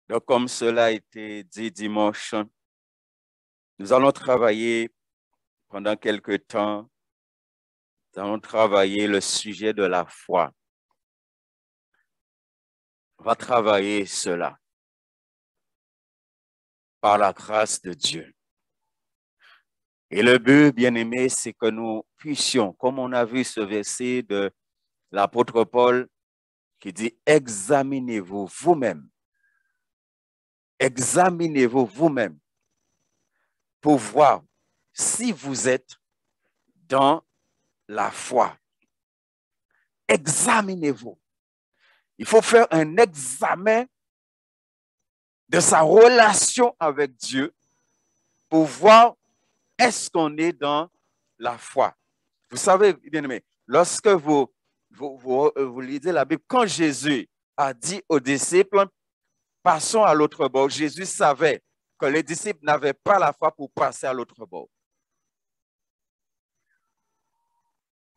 Donc, comme cela a été dit dimanche, nous allons travailler pendant quelque temps, nous allons travailler le sujet de la foi. On va travailler cela par la grâce de Dieu. Et le but, bien-aimé, c'est que nous puissions, comme on a vu ce verset de l'apôtre Paul qui dit « Examinez-vous vous-même ». Examinez-vous vous-même pour voir si vous êtes dans la foi. Examinez-vous. Il faut faire un examen de sa relation avec Dieu pour voir est-ce qu'on est dans la foi. Vous savez, bien aimé, lorsque vous lisez la Bible, quand Jésus a dit aux disciples, passons à l'autre bord, Jésus savait que les disciples n'avaient pas la foi pour passer à l'autre bord.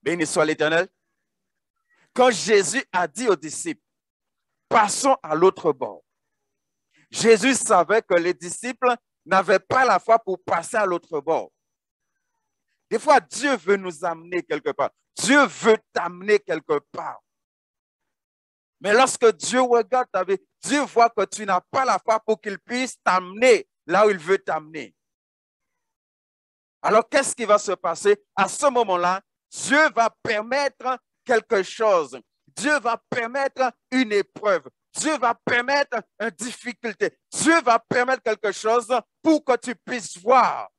Béni soit l'Éternel. Quand Jésus a dit aux disciples, passons à l'autre bord, Jésus savait que les disciples n'avaient pas la foi pour passer à l'autre bord. Des fois, Dieu veut nous amener quelque part. Dieu veut t'amener quelque part. Mais lorsque Dieu regarde ta vie, Dieu voit que tu n'as pas la foi pour qu'il puisse t'amener là où il veut t'amener. Alors, qu'est-ce qui va se passer? À ce moment-là, Dieu va permettre quelque chose. Dieu va permettre une épreuve. Dieu va permettre une difficulté. Dieu va permettre quelque chose pour que tu puisses voir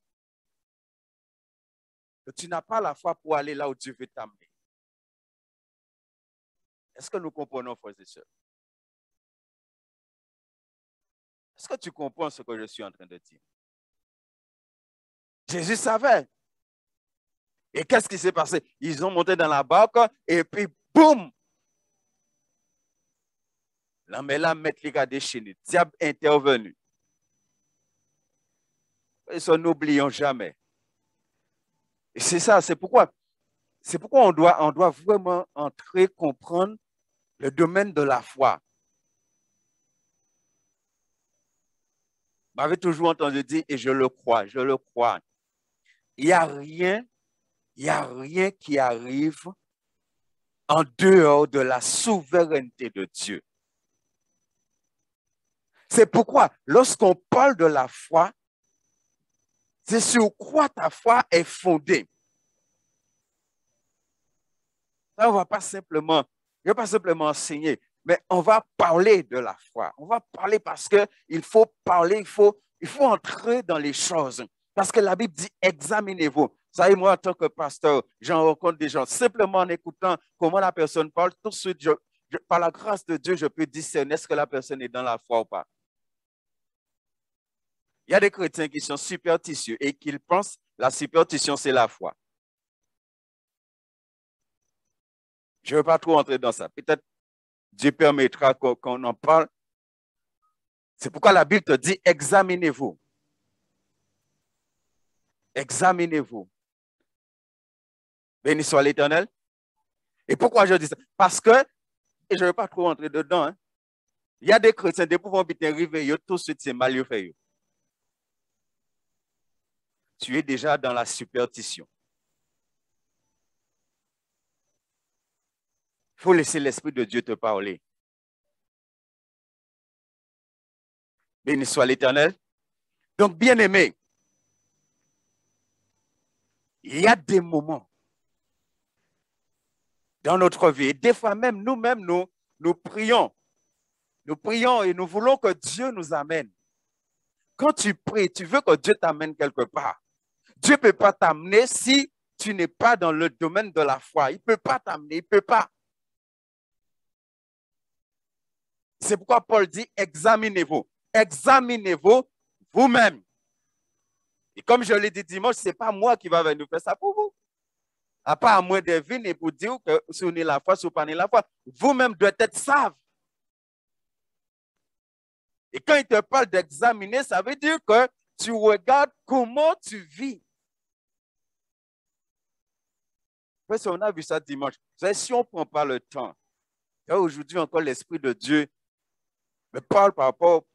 que tu n'as pas la foi pour aller là où Dieu veut t'amener. Est-ce que nous comprenons, frères et sœurs? Est-ce que tu comprends ce que je suis en train de dire? Jésus savait. Et qu'est-ce qui s'est passé? Ils ont monté dans la barque et puis, boum! Là, mais là, maître les gars déchaînés. Diable intervenu. Et ça, n'oublions jamais. Et c'est ça, c'est pourquoi on doit vraiment entrer, comprendre le domaine de la foi. Vous m'avez toujours entendu dire, et je le crois. Il n'y a rien qui arrive en dehors de la souveraineté de Dieu. C'est pourquoi, lorsqu'on parle de la foi, c'est sur quoi ta foi est fondée. Là, on ne va pas simplement enseigner, mais on va parler de la foi. On va parler parce qu'il faut parler, il faut entrer dans les choses. Parce que la Bible dit, examinez-vous. Vous savez, moi, en tant que pasteur, j'en rencontre des gens. Simplement en écoutant comment la personne parle, tout de suite, par la grâce de Dieu, je peux discerner est-ce que la personne est dans la foi ou pas. Il y a des chrétiens qui sont superstitieux et qui pensent que la superstition, c'est la foi. Je ne veux pas trop entrer dans ça. Peut-être Dieu permettra qu'on en parle. C'est pourquoi la Bible te dit, examinez-vous. Examinez-vous. Béni soit l'Éternel. Et pourquoi je dis ça? Parce que, et je ne veux pas trop entrer dedans, hein, il y a des chrétiens, des pouvoirs qui arrivent, tout de suite, c'est mal fait. Tu es déjà dans la superstition. Il faut laisser l'Esprit de Dieu te parler. Béni soit l'Éternel. Donc, bien-aimé, il y a des moments dans notre vie, et des fois même, nous-mêmes, nous prions. Nous prions et nous voulons que Dieu nous amène. Quand tu pries, tu veux que Dieu t'amène quelque part. Dieu ne peut pas t'amener si tu n'es pas dans le domaine de la foi. Il ne peut pas t'amener, il ne peut pas. C'est pourquoi Paul dit, examinez-vous. Examinez-vous vous-même. Et comme je l'ai dit dimanche, ce n'est pas moi qui va venir faire ça pour vous. À part à moi de venir et pour dire que si on est la foi, si on n'est pas la foi, vous-même devez être savent. Et quand il te parle d'examiner, ça veut dire que tu regardes comment tu vis. Parce qu'on a vu ça dimanche. Si on ne prend pas le temps, aujourd'hui encore l'Esprit de Dieu me parle par rapport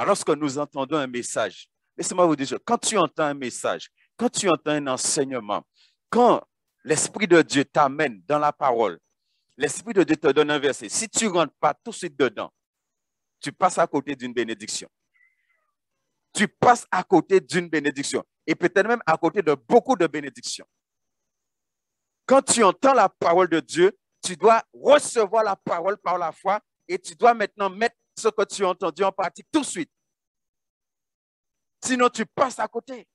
Alors que nous entendons un message, laissez-moi vous dire, quand tu entends un message, quand tu entends un enseignement, quand l'Esprit de Dieu t'amène dans la parole, l'Esprit de Dieu te donne un verset, si tu ne rentres pas tout de suite dedans, tu passes à côté d'une bénédiction. Tu passes à côté d'une bénédiction et peut-être même à côté de beaucoup de bénédictions. Quand tu entends la parole de Dieu, tu dois recevoir la parole par la foi et tu dois maintenant mettre ce que tu as entendu en pratique tout de suite. Sinon, tu passes à côté.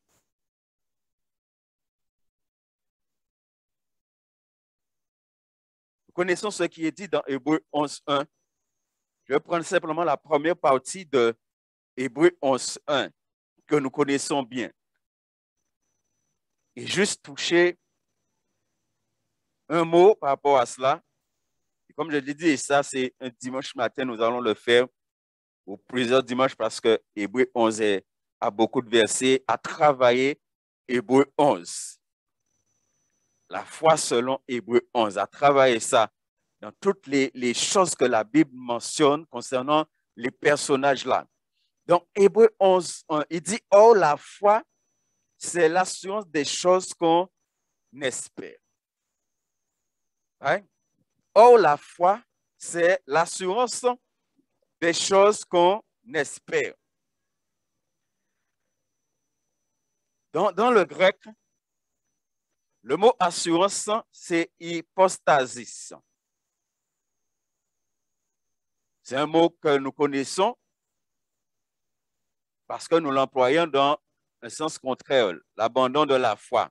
Nous connaissons ce qui est dit dans Hébreux 11.1. Je vais prendre simplement la première partie de Hébreux 11.1 que nous connaissons bien. Et juste toucher un mot par rapport à cela. Et comme je l'ai dit, et ça c'est un dimanche matin, nous allons le faire ou plusieurs dimanches parce que Hébreux 11 a beaucoup de versets à travailler. Hébreux 11. La foi selon Hébreux 11, à travailler ça dans toutes les choses que la Bible mentionne concernant les personnages là. Donc, Hébreux 11, il dit, « Or, la foi, c'est l'assurance des choses qu'on espère. » Right? Or, la foi, c'est l'assurance des choses qu'on espère. Dans le grec, le mot assurance, c'est hypostasis. C'est un mot que nous connaissons parce que nous l'employons dans un sens contraire, l'abandon de la foi.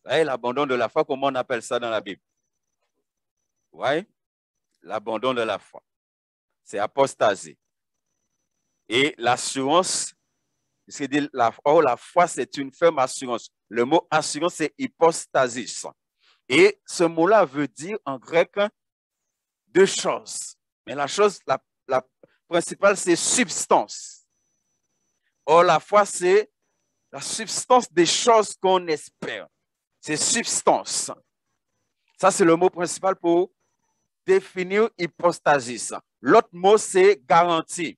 L'abandon de la foi, comment on appelle ça dans la Bible? Oui, l'abandon de la foi. C'est apostasie. Et l'assurance, c'est dire la foi, c'est une ferme assurance. Le mot assurance, c'est hypostasis. Et ce mot-là veut dire en grec deux choses. Mais la chose la principale, c'est substance. Or, la foi, c'est la substance des choses qu'on espère. C'est substance. Ça, c'est le mot principal pour définir hypostasis. L'autre mot, c'est garantie.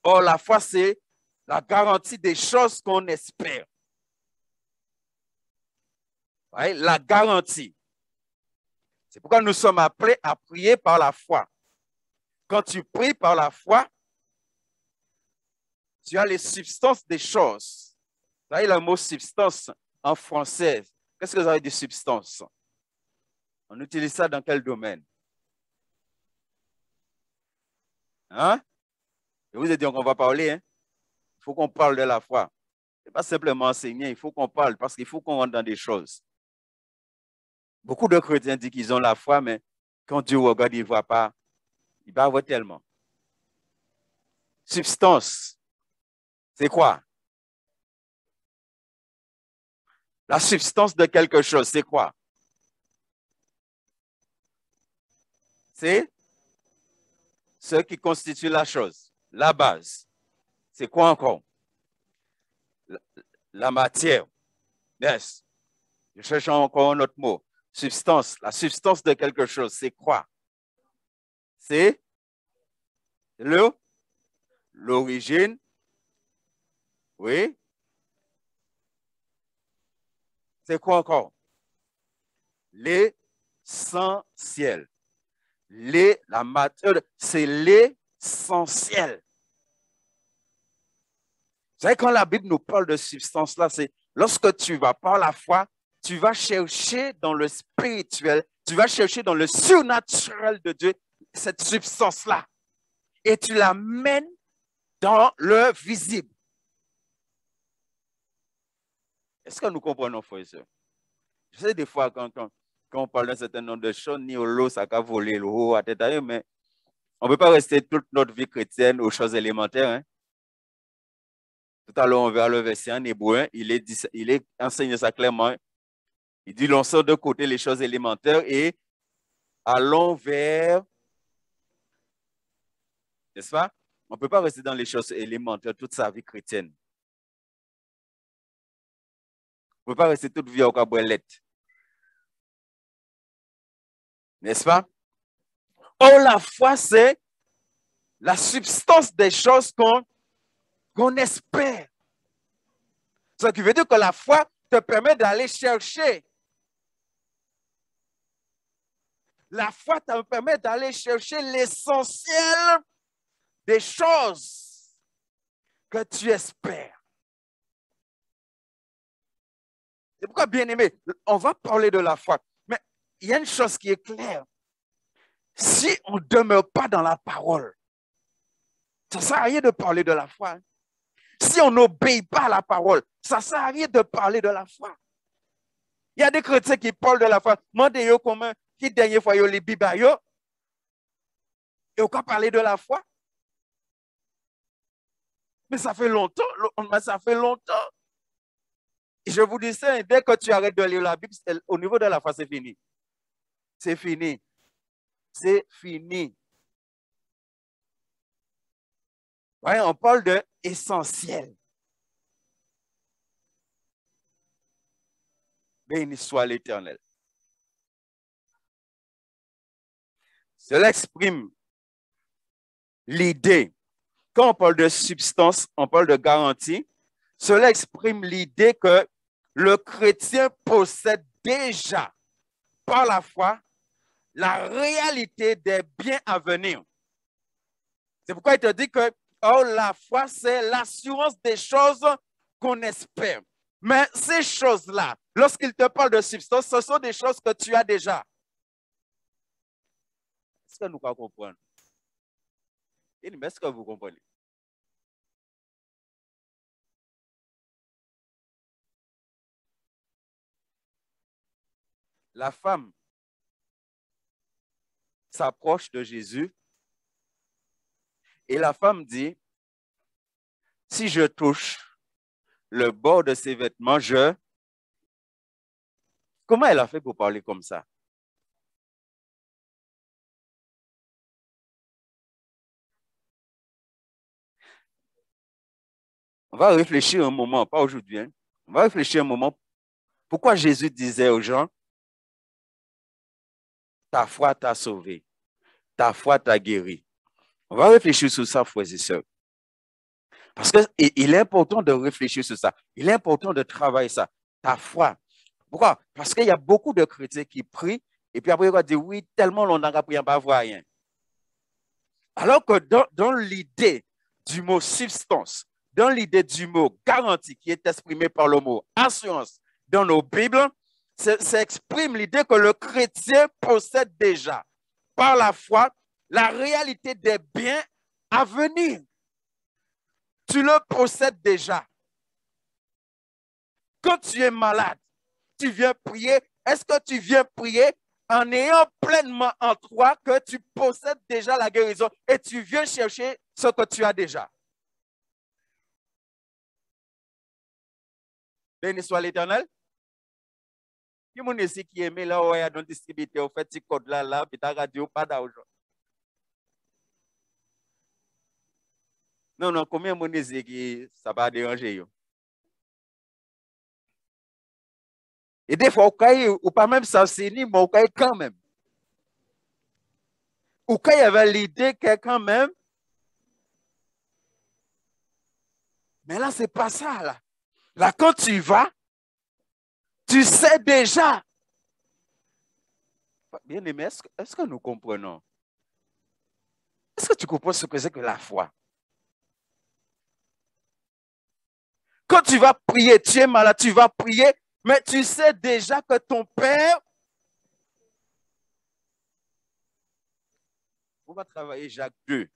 Or, la foi, c'est la garantie des choses qu'on espère. Ouais, la garantie. C'est pourquoi nous sommes appelés à prier par la foi. Quand tu pries par la foi, tu as les substances des choses. Vous voyez le mot substance en français. Qu'est-ce que vous avez de substance? On utilise ça dans quel domaine? Hein? Je vous ai dit qu'on va parler. Hein? Il faut qu'on parle de la foi. Ce n'est pas simplement enseigner, il faut qu'on parle parce qu'il faut qu'on rentre dans des choses. Beaucoup de chrétiens disent qu'ils ont la foi, mais quand Dieu regarde, il ne voit pas. Il va voir tellement. Substance, c'est quoi? La substance de quelque chose, c'est quoi? C'est ce qui constitue la chose, la base. C'est quoi encore? La matière. Yes. Je cherche encore un autre mot. Substance. La substance de quelque chose, c'est quoi? C'est l'origine. Oui. C'est quoi encore? L'essentiel. La matière, c'est l'essentiel. Vous savez, quand la Bible nous parle de substance là, c'est lorsque tu vas par la foi, tu vas chercher dans le spirituel, tu vas chercher dans le surnaturel de Dieu cette substance-là. Et tu l'amènes dans le visible. Est-ce que nous comprenons, frères et sœurs? Je sais des fois, quand on parle d'un certain nombre de choses, ni au lot, ça a volé le haut à tête, mais on ne peut pas rester toute notre vie chrétienne aux choses élémentaires. Hein? Tout à l'heure, on verra le verset en hébreu, il est enseigné ça clairement. Il dit, lançons de côté les choses élémentaires et allons vers, n'est-ce pas? On ne peut pas rester dans les choses élémentaires toute sa vie chrétienne. On ne peut pas rester toute vie au cabrelette. N'est-ce pas? Or, la foi, c'est la substance des choses qu'on espère. Ce qui veut dire que la foi te permet d'aller chercher. La foi te permet d'aller chercher l'essentiel des choses que tu espères. C'est pourquoi, bien aimé, on va parler de la foi. Mais il y a une chose qui est claire. Si on ne demeure pas dans la parole, ça ne sert à rien de parler de la foi. Si on n'obéit pas à la parole, ça ne sert à rien de parler de la foi. Il y a des chrétiens qui parlent de la foi. Demandez-vous comment, qui dernière fois, ils ont les Bibles, et on peut parler de la foi. Mais ça fait longtemps, Et je vous dis ça, dès que tu arrêtes de lire la Bible, au niveau de la foi, c'est fini. C'est fini. C'est fini. Ouais, on parle de essentiel. Béni soit l'Éternel. Cela exprime l'idée. Quand on parle de substance, on parle de garantie. Cela exprime l'idée que le chrétien possède déjà, par la foi, la réalité des biens à venir. C'est pourquoi il te dit que la foi, c'est l'assurance des choses qu'on espère. Mais ces choses-là, lorsqu'il te parle de substance, ce sont des choses que tu as déjà. Est-ce que nous comprenons? Est-ce que vous comprenez? La femme s'approche de Jésus et la femme dit, si je touche le bord de ses vêtements, Comment elle a fait pour parler comme ça? On va réfléchir un moment, pas aujourd'hui. Hein? On va réfléchir un moment. Pourquoi Jésus disait aux gens, ta foi t'a sauvé, ta foi t'a guéri. On va réfléchir sur ça, frères et sœurs. Parce qu'il est important de réfléchir sur ça. Il est important de travailler ça. Ta foi. Pourquoi? Parce qu'il y a beaucoup de chrétiens qui prient et puis après ils vont dire oui, tellement longtemps qu'après, on ne va voir rien. Alors que dans l'idée du mot substance, dans l'idée du mot garantie qui est exprimé par le mot assurance dans nos Bibles, ça exprime l'idée que le chrétien possède déjà, par la foi, la réalité des biens à venir. Tu le possèdes déjà. Quand tu es malade, tu viens prier. Est-ce que tu viens prier en ayant pleinement en toi que tu possèdes déjà la guérison et tu viens chercher ce que tu as déjà? Béni soit l'Éternel. Il y a des gens qui aiment là, où il y a un distributeur, au fait, ce code-là, puis ta radio, pas d'argent. Non, combien de gens qui ça va déranger? Et des fois, ou pas même s'enseigner, mais quand même. Ou quand il y avait l'idée que quand même. Mais là, ce n'est pas ça, là. Là, quand tu vas, tu sais déjà. Bien aimé, est-ce que nous comprenons? Est-ce que tu comprends ce que c'est que la foi? Quand tu vas prier, tu es malade, tu vas prier, mais tu sais déjà que ton Père. On va travailler Jacques 2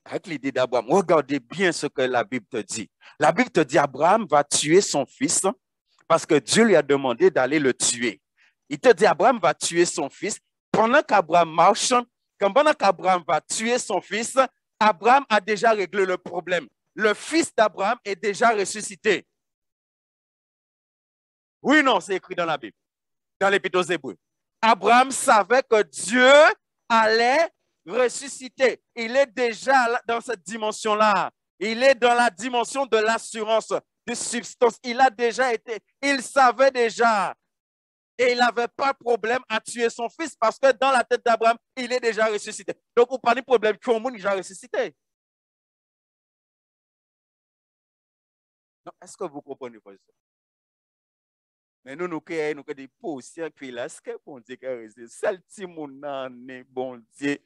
avec l'idée d'Abraham. Regardez bien ce que la Bible te dit. La Bible te dit Abraham va tuer son fils parce que Dieu lui a demandé d'aller le tuer. Il te dit Abraham va tuer son fils. Pendant qu'Abraham marche, pendant qu'Abraham va tuer son fils, Abraham a déjà réglé le problème. Le fils d'Abraham est déjà ressuscité. Oui, non, c'est écrit dans la Bible, dans l'Épître aux Hébreux. Abraham savait que Dieu allait ressusciter. Il est déjà dans cette dimension-là. Il est dans la dimension de l'assurance, de substance. Il a déjà été, il savait déjà Et il n'avait pas de problème à tuer son fils parce que dans la tête d'Abraham, il est déjà ressuscité. Donc, on parle de problème que monde est déjà ressuscité. Est-ce que vous comprenez pas ça? Mais nous, nous avons des positions qui là, est-ce que bon Dieu a ressuscité? Seul petit monde, bon Dieu.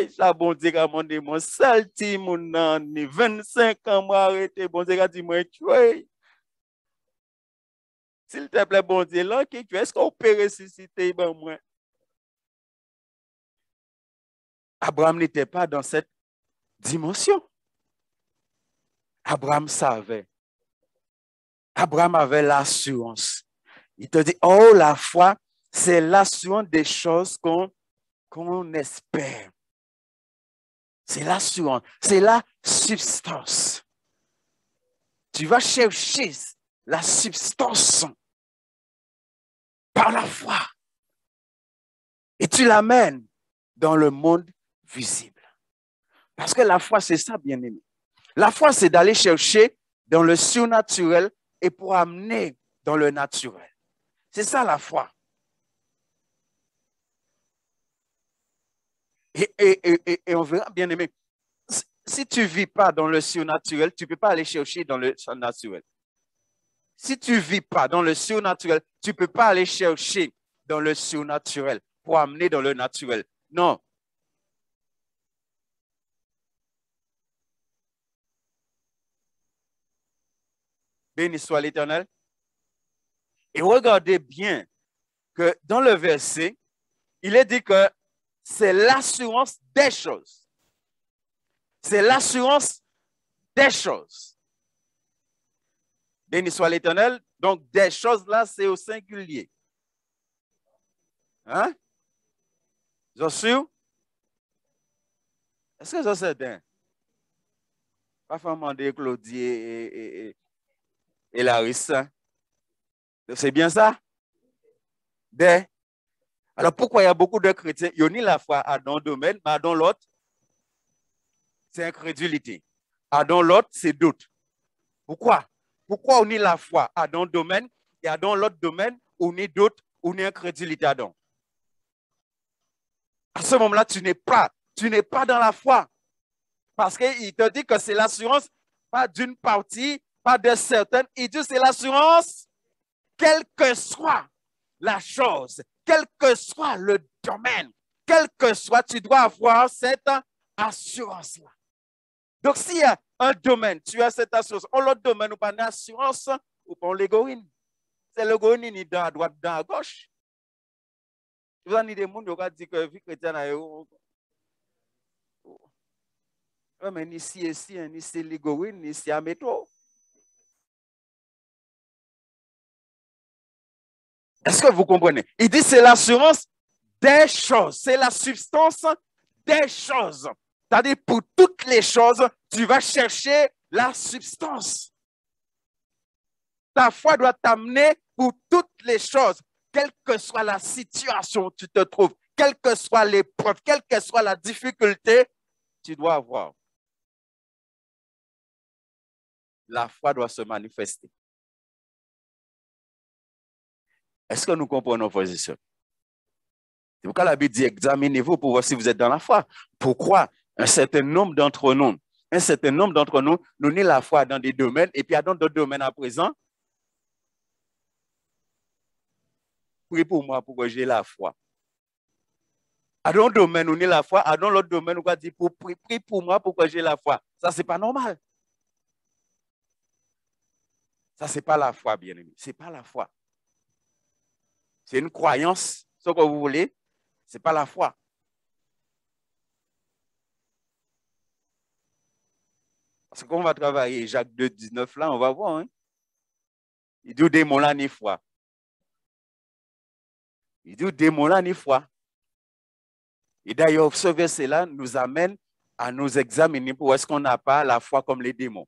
Ça, bon Dieu a demandé mon seul petit monde, 25 ans, moi arrêté, bon Dieu a dit, moi, tu vois. S'il te plaît, bon Dieu, là, est-ce qu'on peut ressusciter, ben moi? Abraham n'était pas dans cette dimension. Abraham savait. Abraham avait l'assurance. Il te dit, oh, la foi, c'est l'assurance des choses qu'on espère. C'est l'assurance, c'est la substance. Tu vas chercher la substance par la foi. Et tu l'amènes dans le monde visible. Parce que la foi, c'est ça, bien-aimé. La foi, c'est d'aller chercher dans le surnaturel et pour amener dans le naturel. C'est ça la foi. Et on verra, bien-aimé, si tu ne vis pas dans le surnaturel, tu ne peux pas aller chercher dans le surnaturel. Si tu ne vis pas dans le surnaturel, tu ne peux pas aller chercher dans le surnaturel pour amener dans le naturel. Non. Béni soit l'Éternel. Et regardez bien que dans le verset, il est dit que c'est l'assurance des choses. C'est l'assurance des choses. Béni soit l'Éternel. Donc, des choses là, c'est au singulier. Hein? Vous êtes sûr? Est-ce que vous êtes certain? Pas demander Claudie et Larissa. C'est bien ça? Des. Alors, pourquoi il y a beaucoup de chrétiens? Ils ont ni la foi à dans un domaine, mais dans l'autre, c'est incrédulité. À dans l'autre, c'est doute. Pourquoi? Pourquoi on a la foi à dans un domaine et à dans l'autre domaine, on est doute, on est incrédulité à dans. À ce moment-là, tu n'es pas dans la foi. Parce qu'il te dit que c'est l'assurance, pas d'une partie, pas de certaines. Il dit que c'est l'assurance, quelle que soit la chose, quel que soit le domaine, quel que soit, tu dois avoir cette assurance-là. Donc, s'il y a un domaine, tu as cette assurance. En l'autre domaine, ou pas d'assurance, ou pas l'égoïne. C'est l'égoïne, il est dans la droite, dans la gauche. Vous avez des gens qui ont dit que la vie chrétienne a mais ni si ici, ni c'est l'égoïne, ni c'est à métro. Est-ce que vous comprenez? Il dit c'est l'assurance des choses. C'est la substance des choses. C'est-à-dire pour toutes les choses, tu vas chercher la substance. Ta foi doit t'amener pour toutes les choses, quelle que soit la situation où tu te trouves, quelle que soit l'épreuve, quelle que soit la difficulté, tu dois avoir. La foi doit se manifester. Est-ce que nous comprenons, frères et sœurs? C'est pourquoi la Bible dit examinez-vous pour voir si vous êtes dans la foi. Pourquoi un certain nombre d'entre nous, nous avons la foi dans des domaines et puis dans d'autres domaines à présent. Prie pour moi pour que j'ai la foi. Dans un domaine, nous avons la foi. Dans l'autre domaine, nous avons dit prie pour moi pour que j'ai la foi. Ça, ce n'est pas normal. Ça, ce n'est pas la foi, bien-aimé. Ce n'est pas la foi. C'est une croyance, ce que vous voulez. Ce n'est pas la foi. Parce qu'on va travailler Jacques 2, 19 là, on va voir. Hein? Il dit démon là ni foi. Il dit démon là ni foi. Et d'ailleurs, ce verset-là nous amène à nous examiner pour est-ce qu'on n'a pas la foi comme les démons.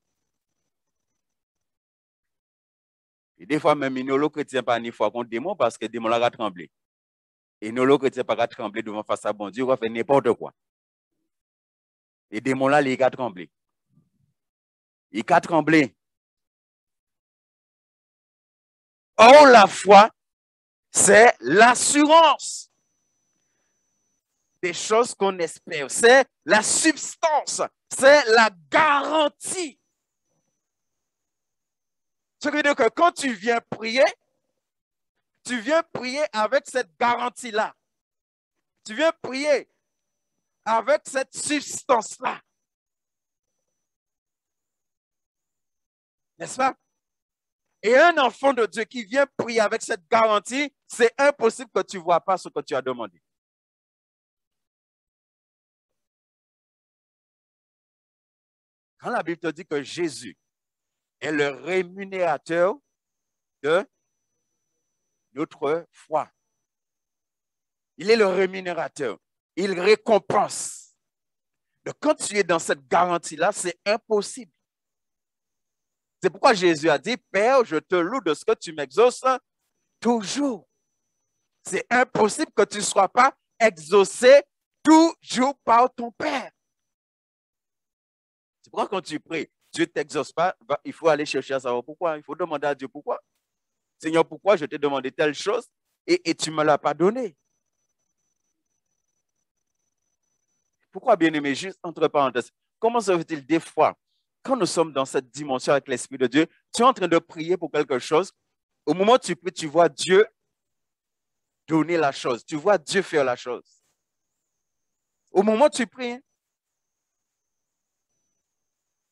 Et des fois, même, nos chrétiens pas ni foi contre démons parce que les démons là va trembler. Et nos chrétiens pas trembler devant face à bon Dieu, on va faire n'importe quoi. Les démons là, ils vont trembler. Ils vont trembler. Or, la foi, c'est l'assurance des choses qu'on espère. C'est la substance. C'est la garantie. Ce qui veut dire que quand tu viens prier avec cette garantie-là. Tu viens prier avec cette substance-là. N'est-ce pas? Et un enfant de Dieu qui vient prier avec cette garantie, c'est impossible que tu ne vois pas ce que tu as demandé. Quand la Bible te dit que Jésus est le rémunérateur de notre foi, il est le rémunérateur. Il récompense. Donc, quand tu es dans cette garantie-là, c'est impossible. C'est pourquoi Jésus a dit, Père, je te loue de ce que tu m'exauces toujours. C'est impossible que tu ne sois pas exaucé toujours par ton Père. C'est pourquoi quand tu pries, Dieu ne t'exauce pas, il faut aller chercher à savoir pourquoi. Il faut demander à Dieu pourquoi. Seigneur, pourquoi je t'ai demandé telle chose et tu ne me l'as pas donné? Pourquoi, bien-aimé, juste entre parenthèses, comment se fait-il des fois, quand nous sommes dans cette dimension avec l'Esprit de Dieu, tu es en train de prier pour quelque chose, au moment où tu pries, tu vois Dieu donner la chose, tu vois Dieu faire la chose. Au moment où tu pries,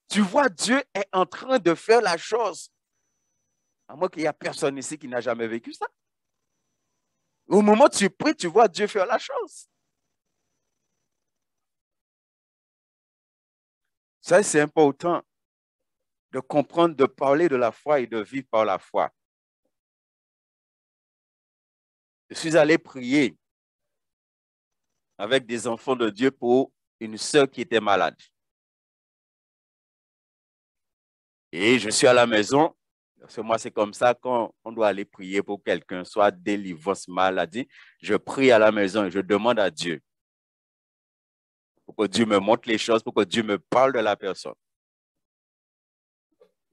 tu vois Dieu est en train de faire la chose. À moins qu'il n'y ait personne ici qui n'a jamais vécu ça. Au moment où tu pries, tu vois Dieu faire la chose. Ça, c'est important de comprendre, de parler de la foi et de vivre par la foi. Je suis allé prier avec des enfants de Dieu pour une sœur qui était malade. Et je suis à la maison, parce que moi c'est comme ça, quand on doit aller prier pour quelqu'un, soit délivrance, maladie, je prie à la maison et je demande à Dieu pour que Dieu me montre les choses, pour que Dieu me parle de la personne.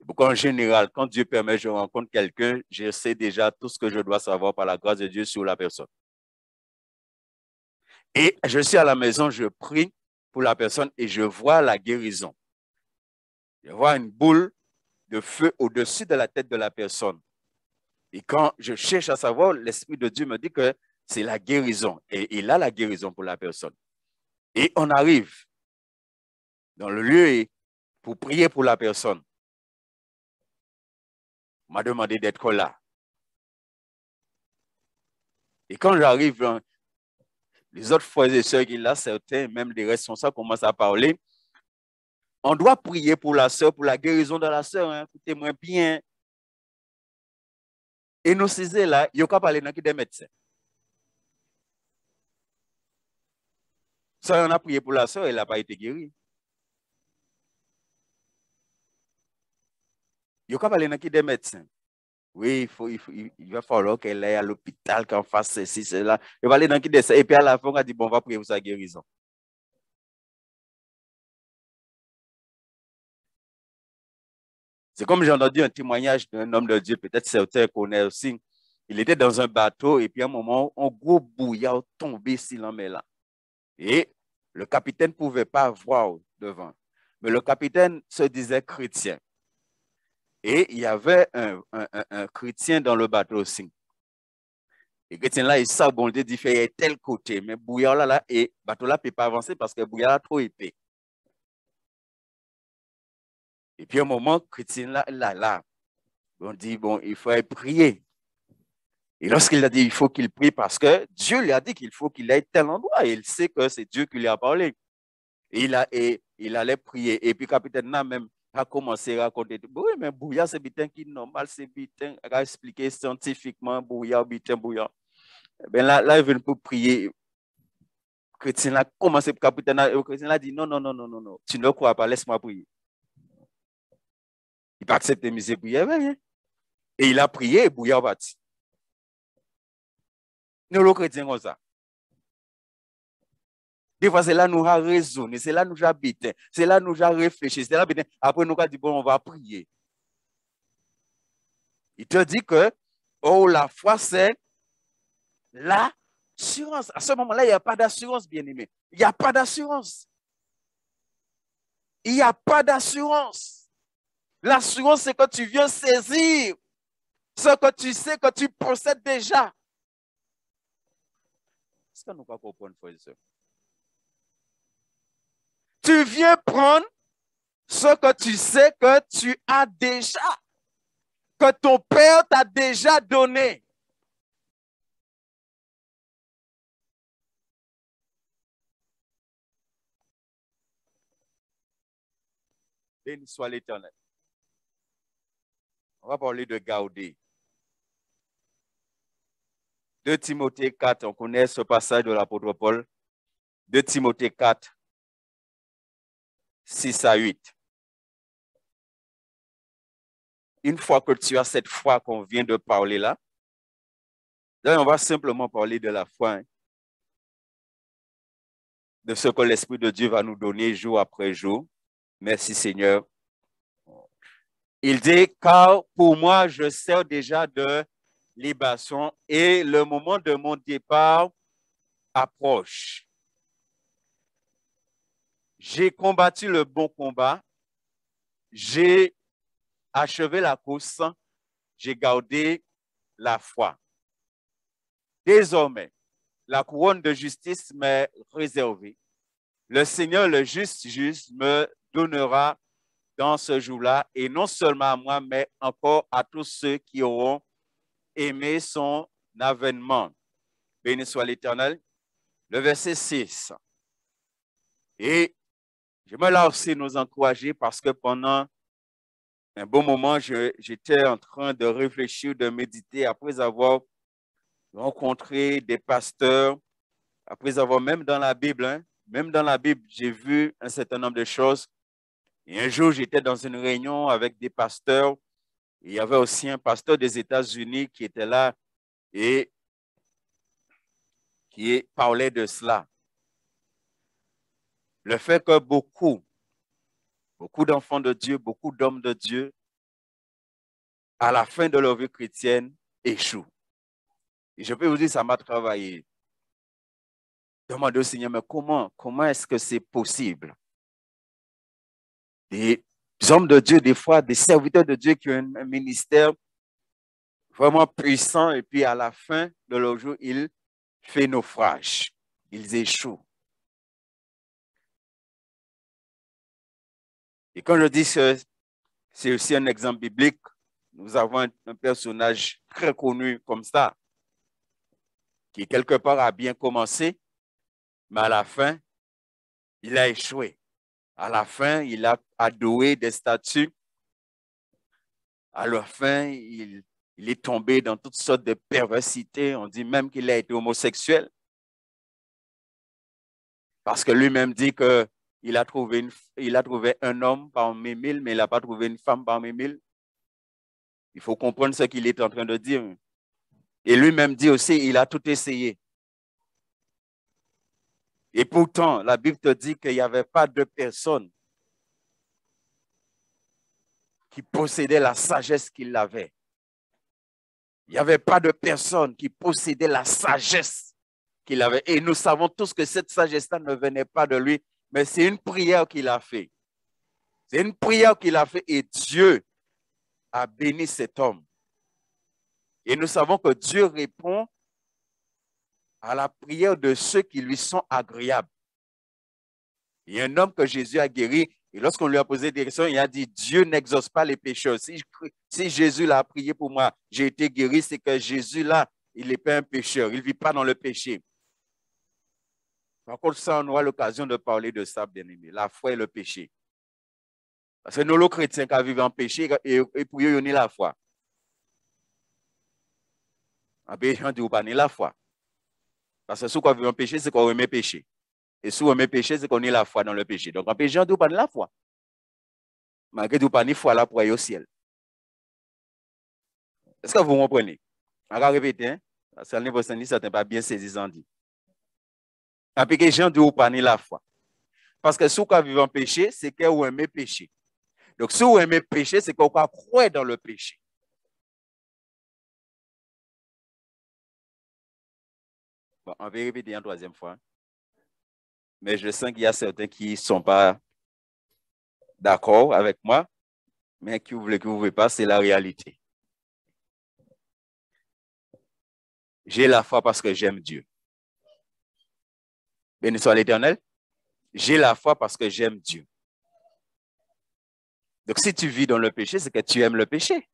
Pourquoi en général, quand Dieu permet, je rencontre quelqu'un, je sais déjà tout ce que je dois savoir par la grâce de Dieu sur la personne. Et je suis à la maison, je prie pour la personne et je vois la guérison. Je vois une boule de feu au-dessus de la tête de la personne. Et quand je cherche à savoir, l'Esprit de Dieu me dit que c'est la guérison. Et il a la guérison pour la personne. Et on arrive dans le lieu pour prier pour la personne. On m'a demandé d'être là. Et quand j'arrive, les autres frères et sœurs qui là, certains, même les responsables commencent à parler. On doit prier pour la sœur, pour la guérison de la sœur. Hein. Écoutez-moi bien. Et nous, c'est là, il n'y a pas parler dans des médecins. Ça, on a prié pour la sœur, elle n'a pas été guérie. Il n'y a pas parler dans des médecins. Oui, il va falloir qu'elle aille à l'hôpital, qu'elle fasse ceci, cela. Il va aller dans qui descend. Et puis à la fin, on a dit, bon, on va prier pour sa guérison. C'est comme j'ai entendu un témoignage d'un homme de Dieu, peut-être certains connaissent aussi. Il était dans un bateau et puis à un moment, un gros bouillard tombé sur l'homme-là. Et le capitaine ne pouvait pas voir devant. Mais le capitaine se disait chrétien. Et il y avait un chrétien dans le bateau aussi. Et chrétien là, il s'abondait, il fait tel côté. Mais bouillard là, et bateau là ne peut pas avancer parce que bouillard là trop épais. Et puis, à un moment, chrétien là, on dit, bon, il faut prier. Et lorsqu'il a dit, il faut qu'il prie parce que Dieu lui a dit qu'il faut qu'il aille tel endroit. Et il sait que c'est Dieu qui lui a parlé. Et il allait prier. Et puis, capitaine là même a commencé à raconter. Oui, mais bouillard, c'est bitin qui est normal, c'est bitin. Il a expliqué scientifiquement, bouillard, bitin, bouillard. Ben là, il vient pour prier. Chrétien là, commencé, capitaine là, le chrétien là dit, non, tu ne crois pas, laisse-moi prier. Il n'a pas accepté mes prières, hein. Et il a prié et bouillard parti. Nous, les chrétiens, comme ça. Des fois, c'est là nous avons raisonné, c'est là nous avons habité, c'est là nous avons réfléchi, c'est là après nous avons dit, bon, on va prier. Il te dit que, oh, la foi, c'est l'assurance. À ce moment-là, il n'y a pas d'assurance, bien-aimé. Il n'y a pas d'assurance. Il n'y a pas d'assurance. L'assurance, c'est quand tu viens saisir ce que tu sais que tu possèdes déjà. Est-ce que nous pas comprendre, frères et sœurs? Tu viens prendre ce que tu sais que tu as déjà, que ton Père t'a déjà donné. Béni soit l'Éternel. On va parler de garder. 2 Timothée 4, on connaît ce passage de l'apôtre Paul. 2 Timothée 4, 6 à 8. Une fois que tu as cette foi qu'on vient de parler là, on va simplement parler de la foi, hein, de ce que l'Esprit de Dieu va nous donner jour après jour. Merci Seigneur. Il dit, car pour moi, je sers déjà de libation et le moment de mon départ approche. J'ai combattu le bon combat, j'ai achevé la course, j'ai gardé la foi. Désormais, la couronne de justice m'est réservée. Le Seigneur, le juste me donnera dans ce jour-là, et non seulement à moi, mais encore à tous ceux qui auront aimé son avènement. Béni soit l'Éternel. Le verset 6. Et j'aimerais là aussi nous encourager parce que pendant un bon moment, j'étais en train de réfléchir, de méditer après avoir rencontré des pasteurs, après avoir même dans la Bible, hein, même dans la Bible, j'ai vu un certain nombre de choses. Et un jour, j'étais dans une réunion avec des pasteurs. Il y avait aussi un pasteur des États-Unis qui était là et qui parlait de cela. Le fait que beaucoup d'enfants de Dieu, beaucoup d'hommes de Dieu, à la fin de leur vie chrétienne, échouent. Et je peux vous dire, ça m'a travaillé. Demandez au Seigneur, mais comment est-ce que c'est possible? Des hommes de Dieu, des fois, des serviteurs de Dieu qui ont un ministère vraiment puissant et puis à la fin de leur jour, ils font naufrage. Ils échouent. Et quand je dis que c'est aussi un exemple biblique, nous avons un personnage très connu comme ça, qui quelque part a bien commencé, mais à la fin, il a échoué. À la fin, il a adoré des statues. À la fin, il est tombé dans toutes sortes de perversités. On dit même qu'il a été homosexuel. Parce que lui-même dit qu'il a trouvé un homme parmi 1000, mais il n'a pas trouvé une femme parmi 1000. Il faut comprendre ce qu'il est en train de dire. Et lui-même dit aussi, il a tout essayé. Et pourtant, la Bible te dit qu'il n'y avait pas de personne qui possédait la sagesse qu'il avait. Il n'y avait pas de personne qui possédait la sagesse qu'il avait. Et nous savons tous que cette sagesse-là ne venait pas de lui, mais c'est une prière qu'il a fait. C'est une prière qu'il a fait et Dieu a béni cet homme. Et nous savons que Dieu répond à la prière de ceux qui lui sont agréables. Il y a un homme que Jésus a guéri et lorsqu'on lui a posé des questions, il a dit, Dieu n'exauce pas les pécheurs. Si Jésus l'a prié pour moi, j'ai été guéri, c'est que Jésus là, il n'est pas un pécheur, il ne vit pas dans le péché. Par contre, ça, on aura l'occasion de parler de ça, bien aimé, la foi et le péché. Parce que nous, les chrétiens qui vivent en péché, et pour eux, on a la foi. En péché, on dit, on pas la foi. Parce que ce qu'on vit en péché, c'est qu'on remet péché. Et si on remet péché, c'est qu'on a la foi dans le péché. Donc, en péché, on dit, on pas la foi. Malgré tout, pas ni foi là pour aller au ciel. Est-ce que vous comprenez? On va répéter, hein? Parce que l'année prochaine, ça n'a pas bien saisi, ça dit. En péché, gens disent, on pas ni la foi. Parce que si on vit en péché, c'est qu'on aime péché. Donc, si on aime péché, c'est qu'on croit dans le péché. Bon, on va répéter une troisième fois. Mais je sens qu'il y a certains qui ne sont pas d'accord avec moi, mais qui vous voulez que vous ne voulez pas, c'est la réalité. J'ai la foi parce que j'aime Dieu. Béni soit l'Éternel. J'ai la foi parce que j'aime Dieu. Donc, si tu vis dans le péché, c'est que tu aimes le péché.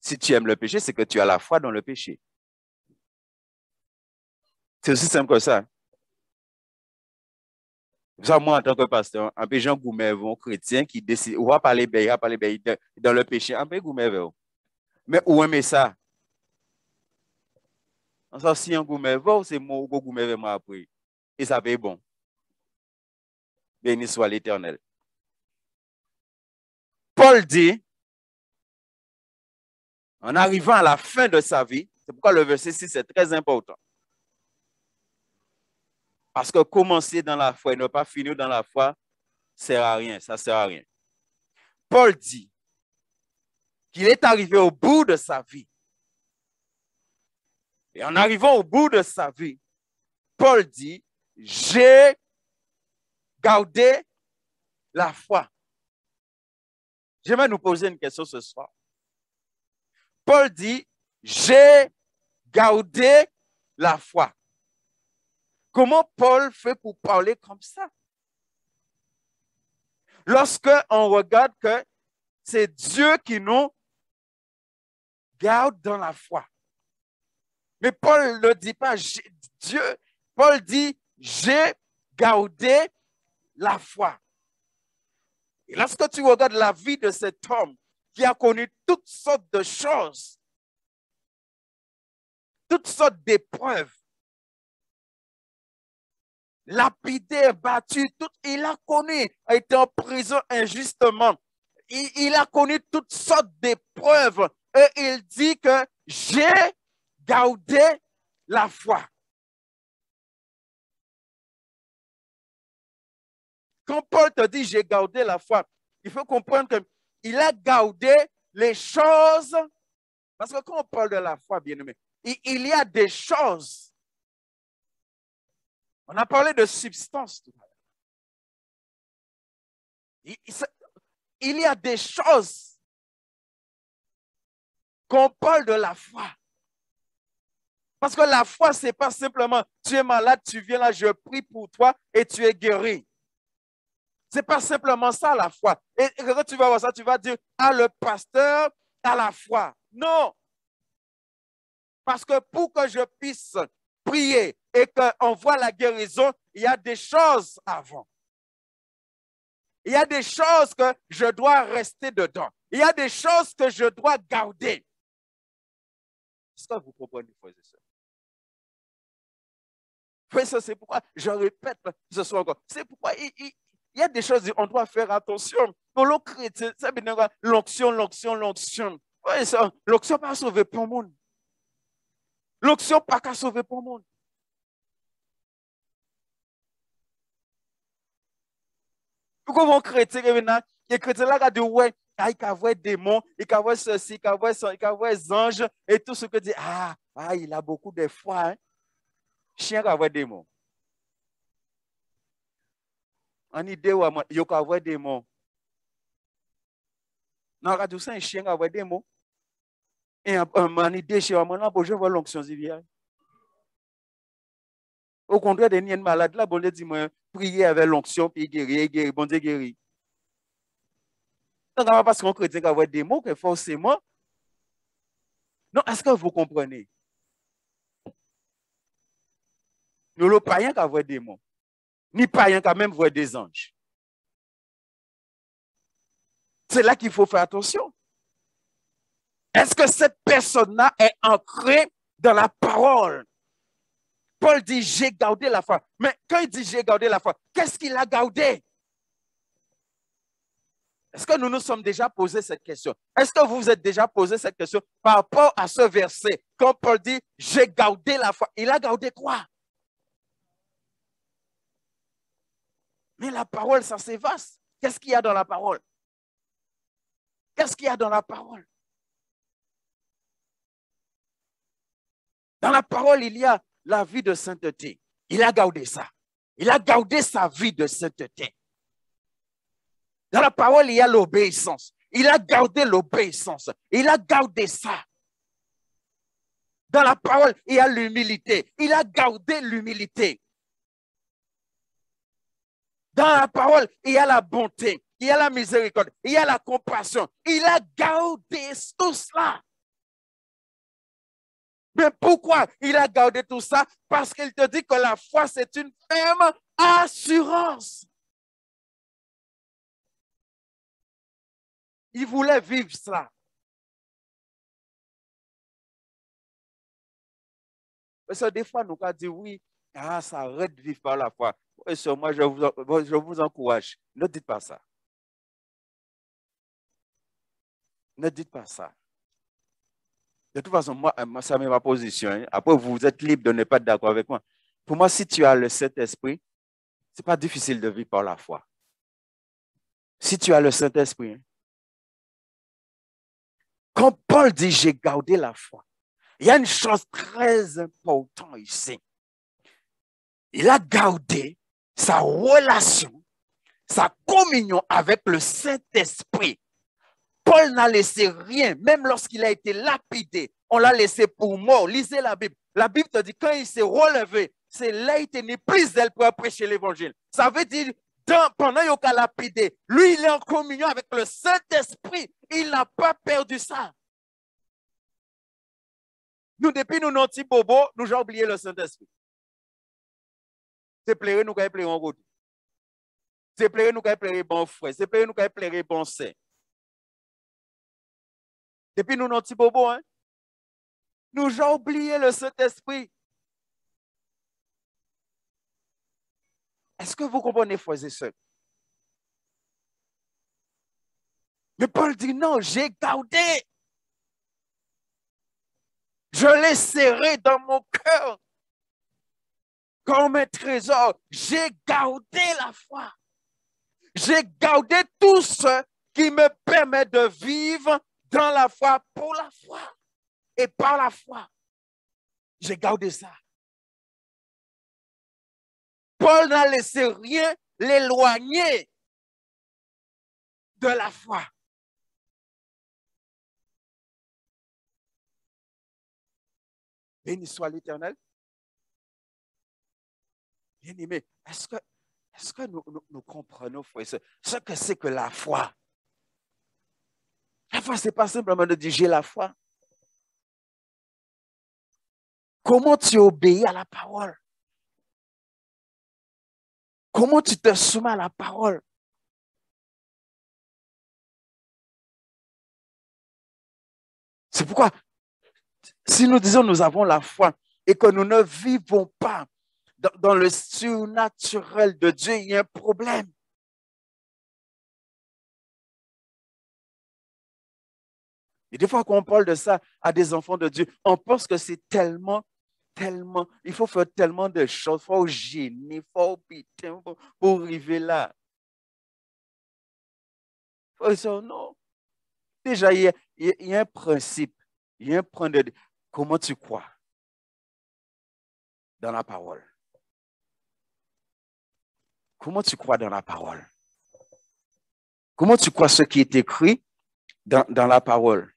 Si tu aimes le péché, c'est que tu as la foi dans le péché. C'est aussi simple que ça. Moi, en tant que pasteur, un peu gens gourmets chrétiens qui décident, on va parler dans le péché, un peu gourmets. Mais où aimer ça? Ça, si un gourmet, c'est mon gourmet vraiment après. Et ça fait bon. Béni soit l'Éternel. Paul dit, en arrivant à la fin de sa vie, c'est pourquoi le verset 6 est très important. Parce que commencer dans la foi et ne pas finir dans la foi, ça ne sert à rien, ça ne sert à rien. Paul dit qu'il est arrivé au bout de sa vie. Et en arrivant au bout de sa vie, Paul dit, j'ai gardé la foi. J'aimerais nous poser une question ce soir. Paul dit, j'ai gardé la foi. Comment Paul fait pour parler comme ça? Lorsque on regarde que c'est Dieu qui nous garde dans la foi. Mais Paul ne dit pas Dieu. Paul dit, j'ai gardé la foi. Et lorsque tu regardes la vie de cet homme qui a connu toutes sortes de choses, toutes sortes d'épreuves, lapidé, battu, il a connu, a été en prison injustement. Il a connu toutes sortes d'épreuves et il dit que j'ai gardé la foi. Quand Paul te dit j'ai gardé la foi, il faut comprendre qu'il a gardé les choses, parce que quand on parle de la foi, bien aimé, il y a des choses. On a parlé de substance tout à l'heure. Il y a des choses qu'on parle de la foi. Parce que la foi, ce n'est pas simplement tu es malade, tu viens là, je prie pour toi et tu es guéri. Ce n'est pas simplement ça la foi. Et quand tu vas voir ça, tu vas dire, ah, le pasteur a la foi. Non. Parce que pour que je puisse prier et qu'on voit la guérison, il y a des choses avant. Il y a des choses que je dois rester dedans. Il y a des choses que je dois garder. Est-ce que vous comprenez, frères et sœurs? C'est pourquoi je répète ce soir encore. C'est pourquoi il y a des choses on doit faire attention. Pour le chrétien, c'est bien l'onction. L'onction pas sauver pour le monde. L'onction pas qu'à sauver pour le monde. Pourquoi mon chrétien, les chrétiens là, dit ouais, il peut avoir des démons, il peut avoir ceci, il peut avoir ça, il peut avoir des anges et tout ce que dit, il a beaucoup de foi. Hein? Chien peut avoir des démons. En idée, il peut avoir des démons. Non, radio ça, un chien peut avoir des démons. Et en idée, chez moi, je vois l'onction zivia. Au contraire, des niens malades là, bon Dieu dit moi, prier avec l'onction, puis guérir, bon Dieu guérir. Donc, parce qu'on chrétien peut avoir des démons, que forcément. Non, est-ce que vous comprenez? Nous, le païen qui voit des démons, ni païen qui même voit des anges. C'est là qu'il faut faire attention. Est-ce que cette personne-là est ancrée dans la parole? Paul dit, j'ai gardé la foi. Mais quand il dit, j'ai gardé la foi, qu'est-ce qu'il a gardé? Est-ce que nous nous sommes déjà posé cette question? Est-ce que vous vous êtes déjà posé cette question par rapport à ce verset? Quand Paul dit, j'ai gardé la foi, il a gardé quoi? Mais la parole, ça c'est vaste. Qu'est-ce qu'il y a dans la parole? Qu'est-ce qu'il y a dans la parole? Dans la parole, il y a la vie de sainteté. Il a gardé ça. Il a gardé sa vie de sainteté. Dans la parole, il y a l'obéissance. Il a gardé l'obéissance. Il a gardé ça. Dans la parole, il y a l'humilité. Il a gardé l'humilité. Dans la parole, il y a la bonté. Il y a la miséricorde. Il y a la compassion. Il a gardé tout cela. Mais pourquoi il a gardé tout ça? Parce qu'il te dit que la foi, c'est une ferme assurance. Il voulait vivre cela. Parce que des fois, nous avons dit oui, ça arrête de vivre par la foi. Et sur moi, je vous encourage. Ne dites pas ça. Ne dites pas ça. De toute façon, moi ça met ma position. Hein. Après, vous êtes libre de ne pas être d'accord avec moi. Pour moi, si tu as le Saint-Esprit, ce n'est pas difficile de vivre par la foi. Si tu as le Saint-Esprit, hein. Quand Paul dit « j'ai gardé la foi », il y a une chose très importante ici. Il a gardé sa relation, sa communion avec le Saint-Esprit. Paul n'a laissé rien, même lorsqu'il a été lapidé, on l'a laissé pour mort. Lisez la Bible. La Bible te dit quand il s'est relevé, c'est là qu'il tenait plus d'elle pour prêcher l'évangile. Ça veut dire, pendant qu'il a lapidé, lui, il est en communion avec le Saint-Esprit. Il n'a pas perdu ça. Nous, depuis nous, nos petits bobos, nous avons oublié le Saint-Esprit. C'est plaire, nous avons plaire en route. C'est plaire, nous avons plaire bon frère. C'est plaire, nous avons plaire bon saint. Depuis nous, nos petits bobos, hein, nous avons oublié le Saint-Esprit. Est-ce que vous comprenez, frères et sœurs? Mais Paul dit non, j'ai gardé. Je l'ai serré dans mon cœur comme un trésor. J'ai gardé la foi. J'ai gardé tout ce qui me permet de vivre dans la foi, pour la foi et par la foi. J'ai gardé ça. Paul n'a laissé rien l'éloigner de la foi. Béni soit l'Éternel. Bien-aimé, est-ce que nous comprenons, frère, ce que c'est que la foi? La foi, ce n'est pas simplement de dire j'ai la foi. Comment tu obéis à la parole? Comment tu te soumets à la parole? C'est pourquoi, si nous disons nous avons la foi et que nous ne vivons pas dans le surnaturel de Dieu, il y a un problème. Et des fois, quand on parle de ça à des enfants de Dieu, on pense que c'est tellement, il faut faire tellement de choses, il faut gêner, il faut piter pour arriver là. Il faut dire non. Déjà, il y a un principe, il y a un point de comment tu crois dans la parole. Comment tu crois dans la parole? Comment tu crois ce qui est écrit dans la parole?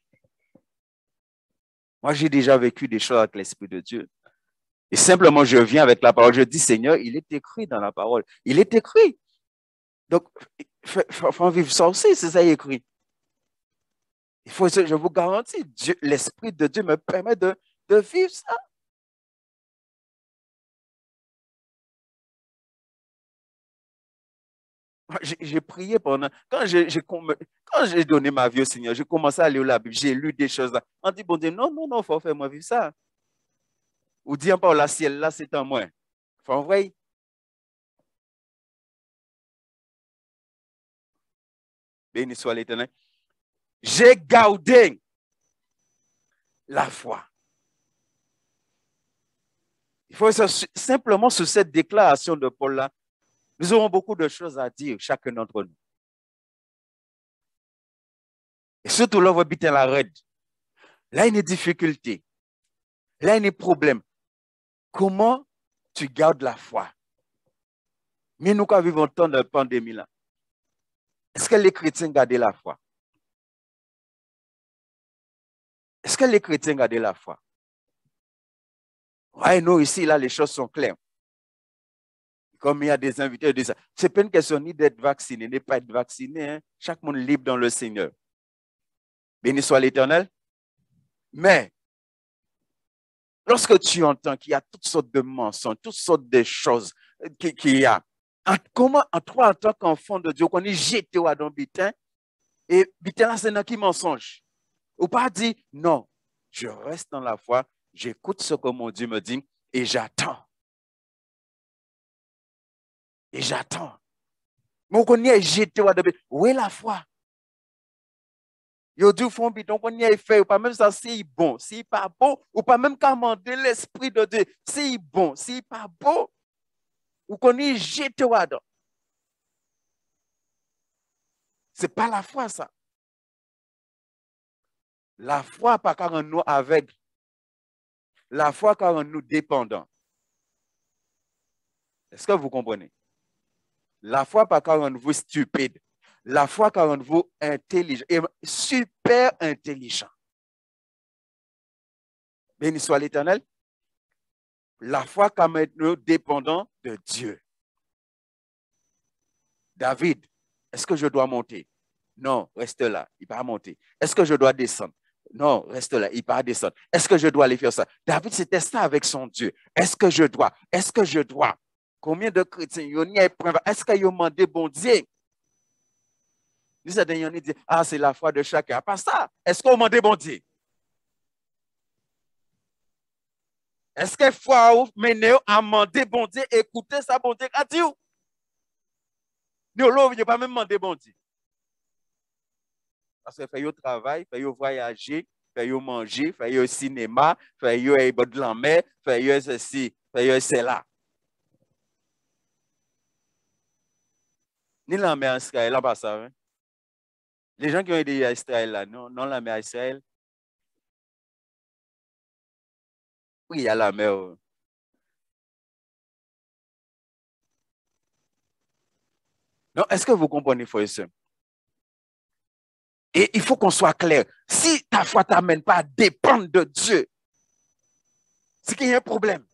Moi, j'ai déjà vécu des choses avec l'Esprit de Dieu. Et simplement, je viens avec la parole. Je dis, Seigneur, il est écrit dans la parole. Il est écrit. Donc, il faut vivre ça aussi, c'est ça écrit. Je vous garantis, l'Esprit de Dieu me permet de vivre ça. J'ai prié pendant. Quand j'ai donné ma vie au Seigneur, j'ai commencé à lire la Bible, j'ai lu des choses là. On dit, bon Dieu, non, il faut faire moi vivre ça. Ou dire par la ciel là, c'est en moi. Il faut envoyer. Béni soit l'Éternel. J'ai gardé la foi. Il faut simplement sur cette déclaration de Paul là, nous aurons beaucoup de choses à dire, chacun d'entre nous. Et surtout là, vous habitez la raide. Là, il y a une difficulté. Là, il y a un problème. comment tu gardes la foi? Mais nous, quand vivons tant de pandémie là, est-ce que les chrétiens gardent la foi? Est-ce que les chrétiens gardent la foi? Ouais, nous, ici, là, les choses sont claires. Comme il y a des invités, ce n'est pas une question ni d'être vacciné, ni pas être vacciné. Hein. Chaque monde libre dans le Seigneur. Béni soit l'Éternel. Mais, lorsque tu entends qu'il y a toutes sortes de mensonges, toutes sortes de choses qu'il y a, comment, toi, en tant qu'enfant de Dieu, qu'on est jeté dans le bitin, et bitin là, c'est dans qui mensonge? Ou pas dire, non, je reste dans la foi, j'écoute ce que mon Dieu me dit, et j'attends. Et j'attends. Mais on est jeté dans le bitin. Où est la foi? Yo dit font bidon qu'on y a fait ou pas même ça c'est bon, c'est pas bon ou pas même commander l'esprit de Dieu, c'est bon, c'est pas bon ou qu'on y jeté dedans. C'est pas la foi ça. La foi pas car nous aveugles. La foi car nous dépendants. Est-ce que vous comprenez? La foi pas car on vous stupide. La foi car on vous intelligent et super intelligent. Béni soit l'Éternel. La foi car nous dépendants de Dieu. David, est-ce que je dois monter? Non, reste là, il ne peut pas monter. Est-ce que je dois descendre? Non, reste là, il ne peut pas descendre. Est-ce que je dois aller faire ça? David, c'était ça avec son Dieu. Est-ce que je dois? Est-ce que je dois? Combien de chrétiens, est-ce qu'ils ont demandé bon Dieu? Ils disent, ah, c'est la foi de chacun. Pas ça. Est-ce qu'on demandé bon Dieu? Est-ce que foi mené à demander bon Dieu, écouter ça, bon Dieu, a dit? Nous, on ne pas même demander bon Dieu. Parce que fait yo travail, fait yo voyager, fait yo manger, fait yo cinéma, fait yo de la mer, fait yo ceci, fait yo cela. Ni la mer Israël, là, pas ça. Hein? Les gens qui ont aidé à Israël, là, non, non la mer Israël. Oui, il y a la mer. Non, est-ce que vous comprenez, frère et soeur? Et il faut qu'on soit clair. Si ta foi ne t'amène pas à dépendre de Dieu, c'est qu'il y a un problème.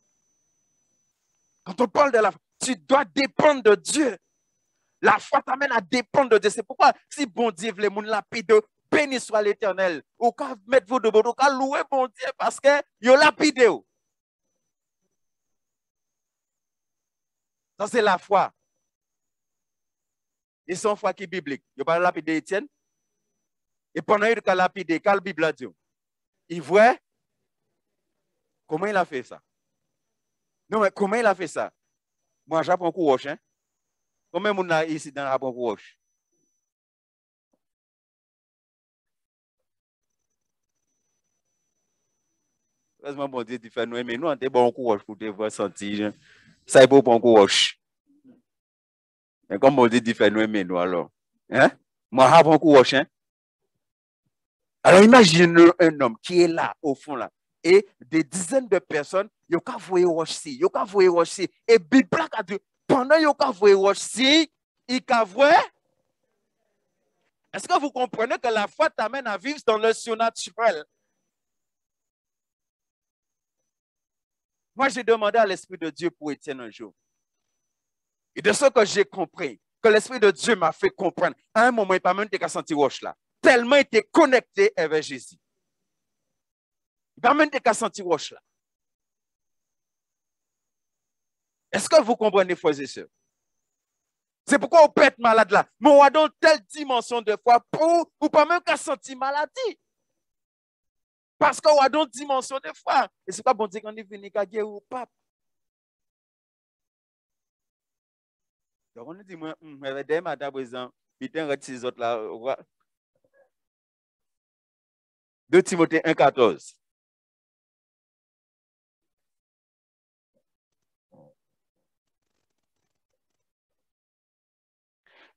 Quand on parle de la foi, tu dois dépendre de Dieu. La foi t'amène à dépendre de Dieu. C'est pourquoi, si bon Dieu veut les lapide, béni soit l'Éternel. Ou qu'à mettre vous de bon, ou qu'à louer bon Dieu parce que vous lapide. Ça, c'est la foi. Et son foi qui est biblique. Vous pas lapider Étienne. Et pendant qu'il a lapidé, quand la Bible a dit, il voit comment il a fait ça. Non, mais comment il a fait ça? Moi, j'apprends courage. Hein? Combien de monde ici dans apprend courage? Heureusement, bon Dieu, tu fais nous, mais nous, on a bon courage pour te voir sentir. Ça est pour bon courage. Mais comme bon Dieu, tu fais nous, mais nous, alors. Hein? Moi, j'apprends courage. Hein? Alors, imagine un homme qui est là, au fond, là, et des dizaines de personnes, ils ont voulu rocher, ils ont voulu rocher. Et Bible a dit, pendant qu'ils ont voulu rocher, ils ont voulu. Est-ce que vous comprenez que la foi t'amène à vivre dans le surnaturel? Moi, j'ai demandé à l'Esprit de Dieu pour Étienne un jour. Et de ce que j'ai compris, que l'Esprit de Dieu m'a fait comprendre, à un moment, il n'a pas même été senti roche là. Tellement il était connecté avec Jésus. Il n'a pas même été senti roche là. Est-ce que vous comprenez, frères et sœurs? C'est pourquoi on peut être malade là. Mais on a dans telle dimension de foi pour ou pas même qu'à sentir maladie. Parce qu'on a dans dimension de foi. Et c'est pas bon dire qu'on est venu qu'à guérir ou pas. Donc on dit, moi, dès matin, par exemple, putain, retire ces autres là. 2 Timothée 1,14.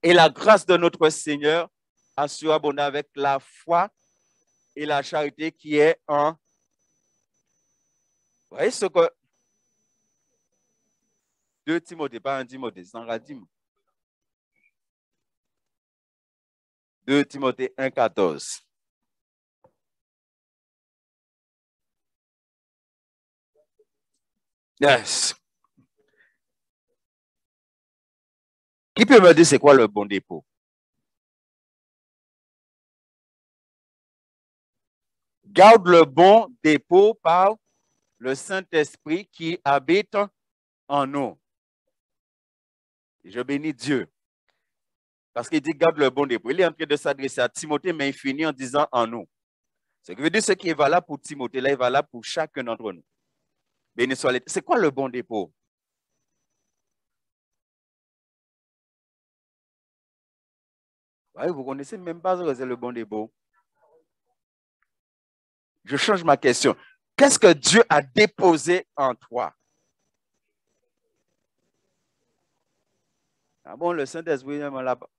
Et la grâce de notre Seigneur assure abondamment avec la foi et la charité qui est en. Vous voyez ce que. 2 Timothée, pas 1 Timothée, c'est en radime. 2 Timothée 1, 14. Yes. Qui peut me dire c'est quoi le bon dépôt? Garde le bon dépôt par le Saint-Esprit qui habite en nous. Je bénis Dieu. Parce qu'il dit garde le bon dépôt. Il est en train de s'adresser à Timothée, mais il finit en disant en nous. Ce qui veut dire ce qui est valable pour Timothée, là, est valable pour chacun d'entre nous. Béni soit l'Éternel. C'est quoi le bon dépôt? Ouais, vous ne connaissez même pas ce que c'est le bon dépôt. Je change ma question. Qu'est-ce que Dieu a déposé en toi? Ah bon, le Saint-Esprit est là-bas.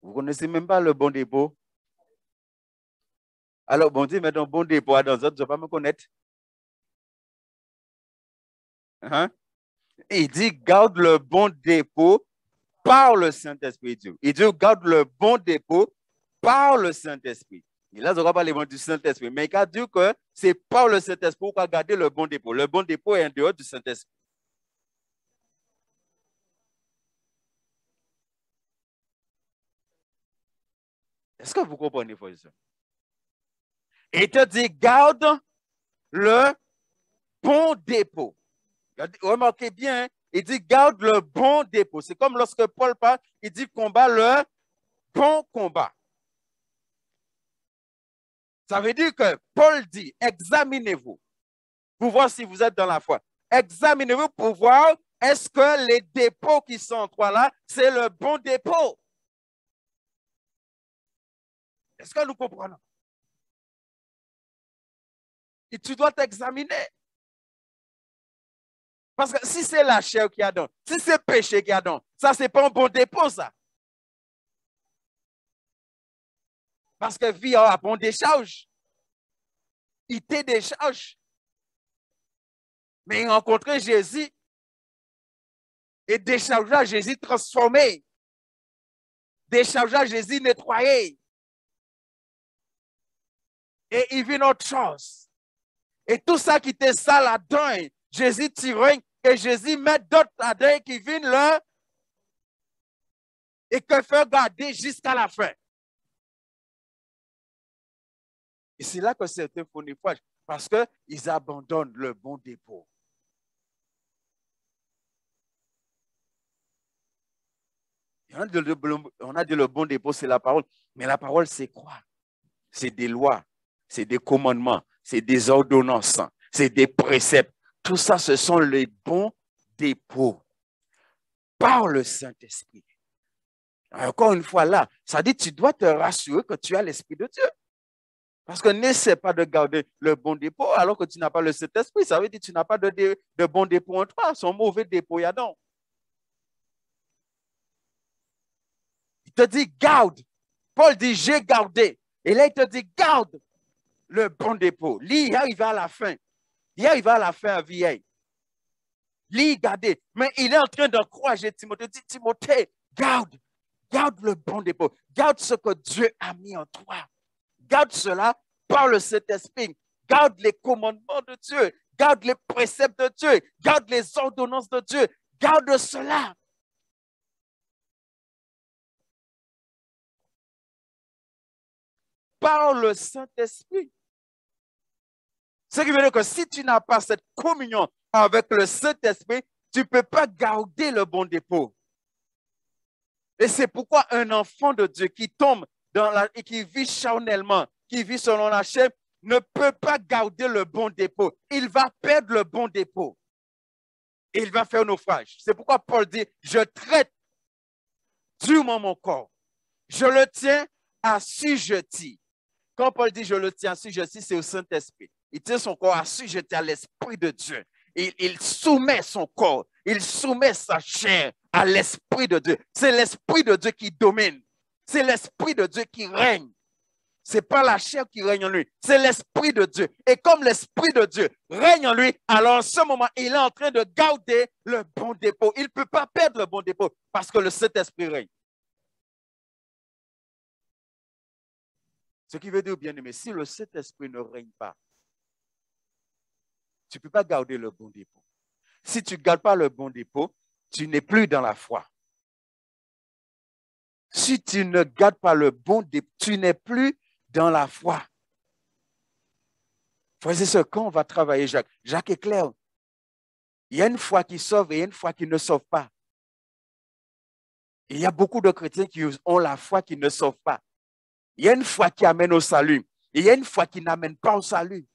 Vous ne connaissez même pas le bon dépôt? Alors, bon Dieu, met un bon dépôt dans autres, je ne vais pas me connaître. Hein? Il dit, garde le bon dépôt par le Saint-Esprit. Il dit, garde le bon dépôt par le Saint-Esprit. Et là, je ne vais pas parler du Saint-Esprit, mais il a dit que c'est par le Saint-Esprit qu'on va garder le bon dépôt. Le bon dépôt est en dehors du Saint-Esprit. Est-ce que vous comprenez, frère? Il te dit, garde le bon dépôt. Remarquez bien, il dit, garde le bon dépôt. C'est comme lorsque Paul parle, il dit, combat le bon combat. Ça veut dire que Paul dit, examinez-vous pour voir si vous êtes dans la foi. Examinez-vous pour voir est-ce que les dépôts qui sont en toi là, c'est le bon dépôt. Est-ce que nous comprenons? Et tu dois t'examiner. Parce que si c'est la chair qui a donc, si c'est le péché qui a donc, ça, c'est pas un bon dépôt, ça. Parce que vie a bon décharge. Il te décharge. Mais il rencontrait Jésus et déchargea Jésus transformé. Déchargea Jésus nettoyé. Et il vit autre chose. Et tout ça qui était sale là-dedans, Jésus tire et Jésus met d'autres là-dedans qui viennent là et que fait garder jusqu'à la fin. Et c'est là que certains font des fois parce qu'ils abandonnent le bon dépôt. On a dit le bon dépôt, c'est la parole. Mais la parole, c'est quoi? C'est des lois, c'est des commandements, c'est des ordonnances, c'est des préceptes. Tout ça, ce sont les bons dépôts par le Saint-Esprit. Encore une fois là, ça dit tu dois te rassurer que tu as l'Esprit de Dieu. Parce que n'essaie pas de garder le bon dépôt alors que tu n'as pas le Saint-Esprit. Ça veut dire que tu n'as pas de bon dépôt en toi. Son mauvais dépôt, il y a donc. Il te dit garde. Paul dit j'ai gardé. Et là, il te dit garde le bon dépôt. Lui, il arrive à la fin. Il arrive à la fin à vieille. Lui, gardez. Mais il est en train d'encourager Timothée. Il dit Timothée, garde le bon dépôt. Garde ce que Dieu a mis en toi. Garde cela par le Saint-Esprit. Garde les commandements de Dieu. Garde les préceptes de Dieu. Garde les ordonnances de Dieu. Garde cela. Par le Saint-Esprit. Ce qui veut dire que si tu n'as pas cette communion avec le Saint-Esprit, tu ne peux pas garder le bon dépôt. Et c'est pourquoi un enfant de Dieu qui tombe et qui vit charnellement, qui vit selon la chair, ne peut pas garder le bon dépôt. Il va perdre le bon dépôt. Et il va faire naufrage. C'est pourquoi Paul dit, je traite durement mon corps. Je le tiens assujetti. Quand Paul dit je le tiens assujetti, c'est au Saint-Esprit. Il tient son corps assujetti à l'Esprit de Dieu. Il soumet son corps, il soumet sa chair à l'Esprit de Dieu. C'est l'Esprit de Dieu qui domine. C'est l'Esprit de Dieu qui règne. Ce n'est pas la chair qui règne en lui, c'est l'Esprit de Dieu. Et comme l'Esprit de Dieu règne en lui, alors en ce moment, il est en train de garder le bon dépôt. Il ne peut pas perdre le bon dépôt parce que le Saint-Esprit règne. Ce qui veut dire, bien aimé, si le Saint-Esprit ne règne pas, tu ne peux pas garder le bon dépôt. Si tu ne gardes pas le bon dépôt, tu n'es plus dans la foi. Si tu ne gardes pas le bon dépôt, tu n'es plus dans la foi. Frères et sœurs, quand on va travailler, Jacques est clair. Il y a une foi qui sauve et il y a une foi qui ne sauve pas. Il y a beaucoup de chrétiens qui ont la foi qui ne sauve pas. Il y a une foi qui amène au salut. Et il y a une foi qui n'amène pas au salut.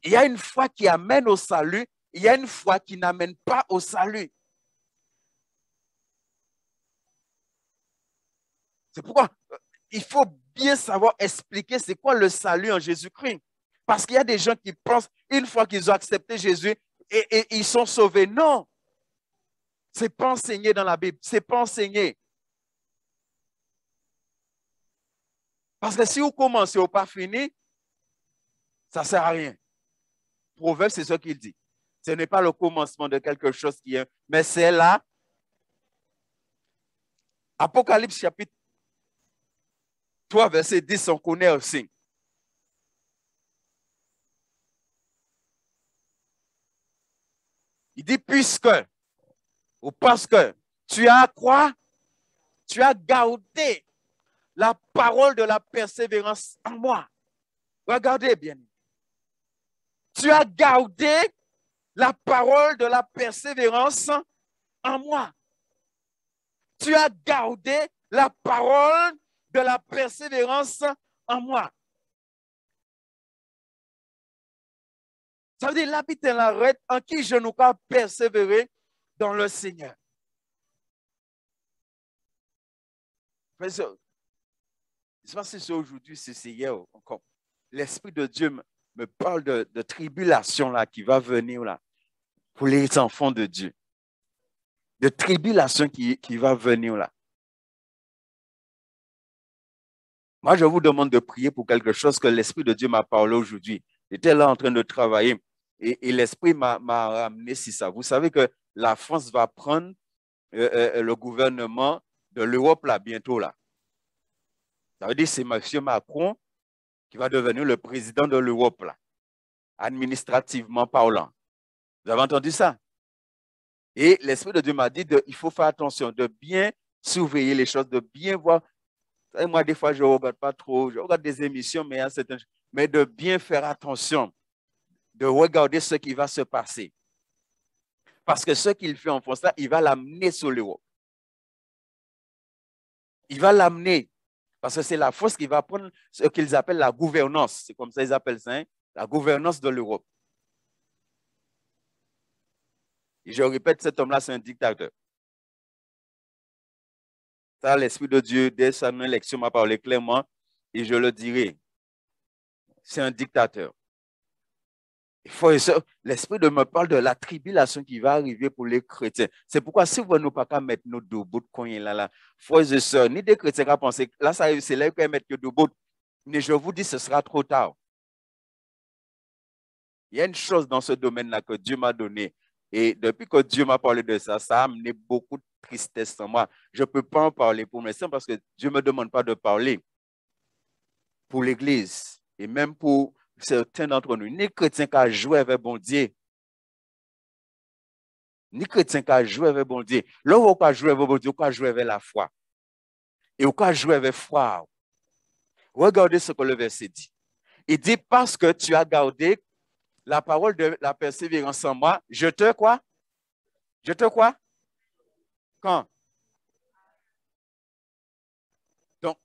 Il y a une foi qui amène au salut. Il y a une foi qui n'amène pas au salut. C'est pourquoi il faut bien savoir expliquer c'est quoi le salut en Jésus-Christ. Parce qu'il y a des gens qui pensent, une fois qu'ils ont accepté Jésus, et ils sont sauvés. Non. Ce n'est pas enseigné dans la Bible. Ce n'est pas enseigné. Parce que si vous commencez ou pas fini, ça ne sert à rien. Proverbe, c'est ce qu'il dit. Ce n'est pas le commencement de quelque chose qui est, mais c'est là. Apocalypse chapitre 3, verset 10, on connaît aussi. Il dit, puisque, ou parce que, tu as quoi? Tu as gardé la parole de la persévérance en moi. Regardez bien. Tu as gardé la parole de la persévérance en moi. Tu as gardé la parole de la persévérance en moi. Ça veut dire l'habite en l'arrête en qui je n'ai pas persévéré dans le Seigneur. Je ne sais pas si c'est aujourd'hui, si c'est hier encore. L'Esprit de Dieu me parle de tribulation là, qui va venir là, pour les enfants de Dieu. De tribulation qui va venir là. Moi, je vous demande de prier pour quelque chose que l'Esprit de Dieu m'a parlé aujourd'hui. J'étais là en train de travailler et l'Esprit m'a ramené sur ça. Vous savez que la France va prendre le gouvernement de l'Europe là, bientôt là. Ça veut dire que c'est M. Macron qui va devenir le président de l'Europe là, administrativement parlant. Vous avez entendu ça? Et l'Esprit de Dieu m'a dit il faut faire attention, de bien surveiller les choses, de bien voir. Et moi, des fois, je ne regarde pas trop, je regarde des émissions, mais de bien faire attention, de regarder ce qui va se passer. Parce que ce qu'il fait en France, là, il va l'amener sur l'Europe. Il va l'amener, parce que c'est la force qui va prendre ce qu'ils appellent la gouvernance. C'est comme ça qu'ils appellent ça, hein? La gouvernance de l'Europe. Et je répète, cet homme-là, c'est un dictateur. Ça, l'Esprit de Dieu, dès son élection, m'a parlé clairement, et je le dirai. C'est un dictateur. L'Esprit de me parle de la tribulation qui va arriver pour les chrétiens. C'est pourquoi si vous ne pouvez pas mettre nos deux bouts de coin là, frères et sœurs, ni des chrétiens qui pensent, là, ça arrive, c'est là qu'ils mettent que deux bouts. Mais je vous dis, ce sera trop tard. Il y a une chose dans ce domaine-là que Dieu m'a donné. Et depuis que Dieu m'a parlé de ça, ça a amené beaucoup de tristesse en moi. Je ne peux pas en parler pour l'instant parce que Dieu ne me demande pas de parler pour l'Église et même pour certains d'entre nous. Ni chrétien qui a joué avec bon Dieu. Ni chrétien qui a joué avec bon Dieu. Là où on a joué avec bon Dieu, on a joué avec la foi. Et on a joué avec foi. Regardez ce que le verset dit. Il dit, parce que tu as gardé la parole de la persévérance en moi, je te quoi? Je te quoi? Quand? Donc,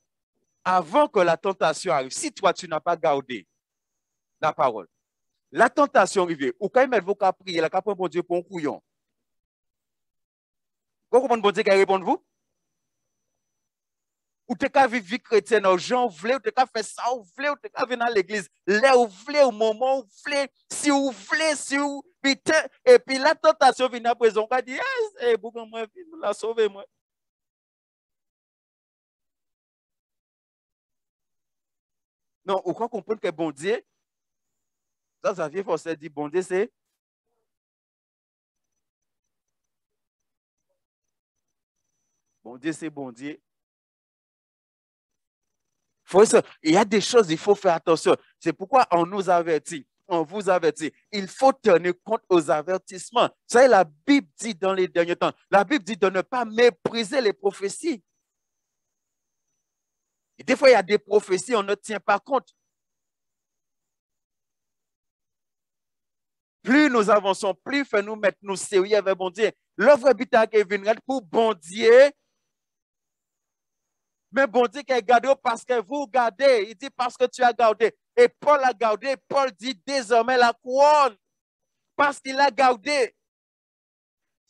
avant que la tentation arrive, si toi, tu n'as pas gardé la parole, la tentation arrive, ou quand il faut prier, la prendre bon Dieu pour un couillon. Vous comprenez bon Dieu qui répond vous? Ou tu as vivre vie chrétienne, aux gens voulaient, ou tu as fait ça, ou voulez, ou tu as venir dans l'église, là où voulez, au moment où voulez, si vous voulez, si vous putain, et puis la tentation vient à présent, on va dire, hey, pourquoi moi, la sauver moi. Non, on croit comprendre que bon Dieu, ça vient forcément dire bon Dieu, c'est bon Dieu, c'est bon Dieu. Il y a des choses, il faut faire attention. C'est pourquoi on nous avertit, on vous avertit. Il faut tenir compte aux avertissements. Ça, la Bible dit dans les derniers temps. La Bible dit de ne pas mépriser les prophéties. Et des fois, il y a des prophéties, on ne tient pas compte. Plus nous avançons, plus fait nous mettre nous sérieux avec bon Dieu. L'œuvre habitante qui vient pour bon Dieu. Mais bon Dieu qui a gardé parce que vous gardez. Il dit parce que tu as gardé. Et Paul a gardé. Paul dit désormais la couronne. Parce qu'il a gardé.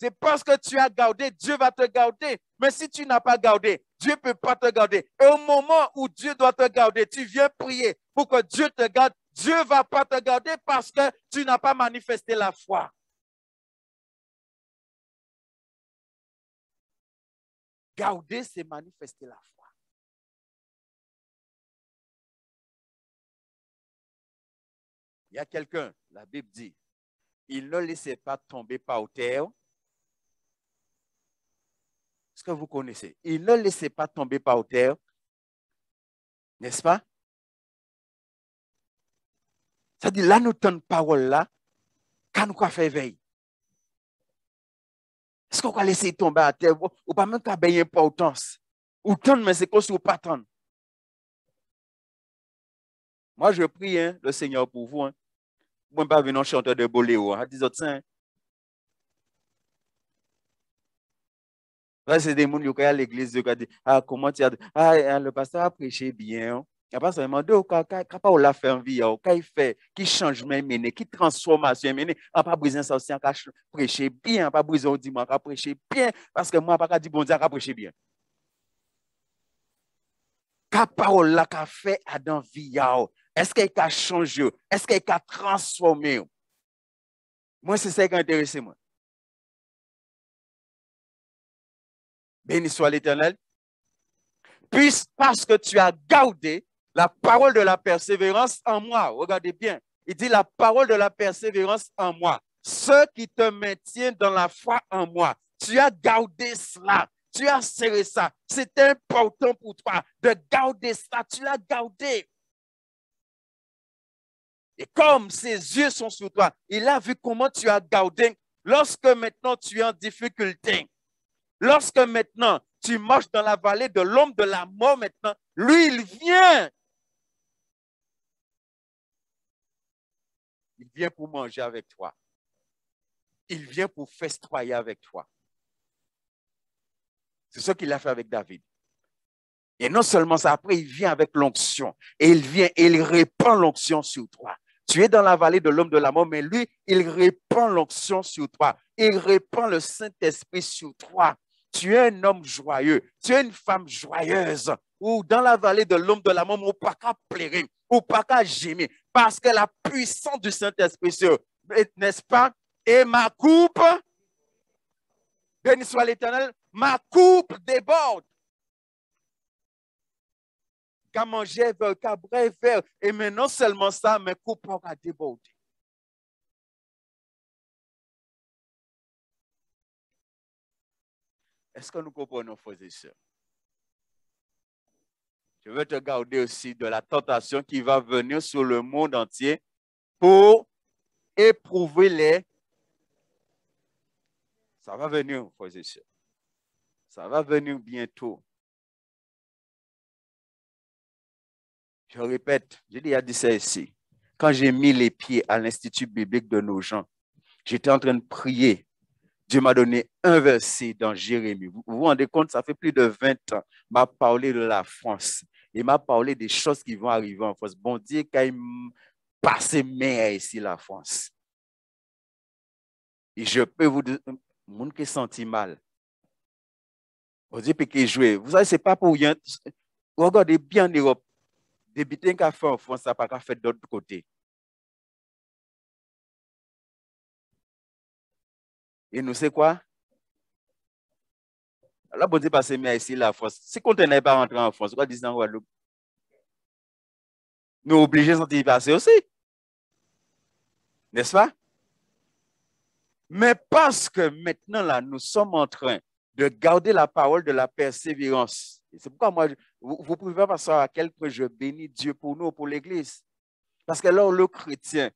C'est parce que tu as gardé, Dieu va te garder. Mais si tu n'as pas gardé, Dieu ne peut pas te garder. Et au moment où Dieu doit te garder, tu viens prier pour que Dieu te garde. Dieu ne va pas te garder parce que tu n'as pas manifesté la foi. Garder, c'est manifester la foi. Il y a quelqu'un, la Bible dit, il ne laissait pas tomber par terre. Est-ce que vous connaissez? Il ne laissait pas tomber par terre. N'est-ce pas? Ça dit, là, nous tenons parole là, quand nous quoi faire veille. Est-ce qu'on va laisser tomber à terre ou pas même qu'à bien importance? Ou tendre, mais c'est comme si vous pas tendre. Moi, je prie hein, le Seigneur pour vous. Hein. Moi, je ne vais pas venir chanter de boléro. Hein, 10 autres, hein. Là, c'est des gens qui à l'église qui disent, ah, comment tu as dit, ah, le pasteur a prêché bien. Il n'y a pas seulement deux, quand l'a fait en vie, quand il fait, qui changement mené, qui transformation mené, on n'a pas besoin de ça aussi, on a prêché bien, on n'a pas besoin de dire, on a prêché bien, parce que moi, je n'ai pas dit, bon Dieu, on a prêché bien. Quelle parole là qu'a fait Adam Villao? Est-ce qu'elle a changé? Est-ce qu'elle a transformé? Moi, c'est ça qui intéresse moi. Béni soit l'Éternel. Puis, parce que tu as gardé la parole de la persévérance en moi. Regardez bien. Il dit la parole de la persévérance en moi. Ceux qui te maintiennent dans la foi en moi. Tu as gardé cela. Tu as serré ça. C'est important pour toi de garder ça. Tu l'as gardé. Et comme ses yeux sont sur toi, il a vu comment tu as gardé lorsque maintenant tu es en difficulté. Lorsque maintenant tu marches dans la vallée de l'ombre de la mort maintenant, lui, il vient. Il vient pour manger avec toi. Il vient pour festoyer avec toi. C'est ce qu'il a fait avec David. Et non seulement ça, après, il vient avec l'onction. Et il vient et il répand l'onction sur toi. Tu es dans la vallée de l'homme de la mort, mais lui, il répand l'onction sur toi. Il répand le Saint-Esprit sur toi. Tu es un homme joyeux. Tu es une femme joyeuse. Ou dans la vallée de l'homme de la mort, on ne peut pas pleurer, ou pas qu'à gémir. Parce que la puissance du Saint-Esprit, n'est-ce pas? Et ma coupe, béni soit l'Éternel, ma coupe déborde. Qu'à manger vers, qu'à bref vers. Et mais non seulement ça, mais coupe à déborder. Est-ce que nous comprenons, frères et sœurs? Je veux te garder aussi de la tentation qui va venir sur le monde entier pour éprouver les. Ça va venir, frères et sœurs. Ça va venir bientôt. Je répète, j'ai déjà dit ça ici. Quand j'ai mis les pieds à l'Institut biblique de nos gens, j'étais en train de prier. Dieu m'a donné un verset dans Jérémie. Vous vous rendez compte, ça fait plus de 20 ans. Il m'a parlé de la France. Il m'a parlé des choses qui vont arriver en France. Bon Dieu, quand il passe main ici, la France. Et je peux vous dire, le monde qui senti mal. Bon Dieu peut jouer. Vous savez, ce n'est pas pour rien. Regardez bien en Europe. Des bitins qu'a fait en France, ça n'a pas fait d'autre côté. Et nous, c'est quoi? Alors, bon Dieu, passe main ici, la France. Si on n'est pas rentré en France, on va dire en Guadeloupe. nous obligés d'y passer aussi. N'est-ce pas? Mais parce que maintenant, là, nous sommes en train de garder la parole de la persévérance. C'est pourquoi moi, vous pouvez pas savoir à quel point je bénis Dieu pour nous, pour l'Église. Parce que là où le chrétien,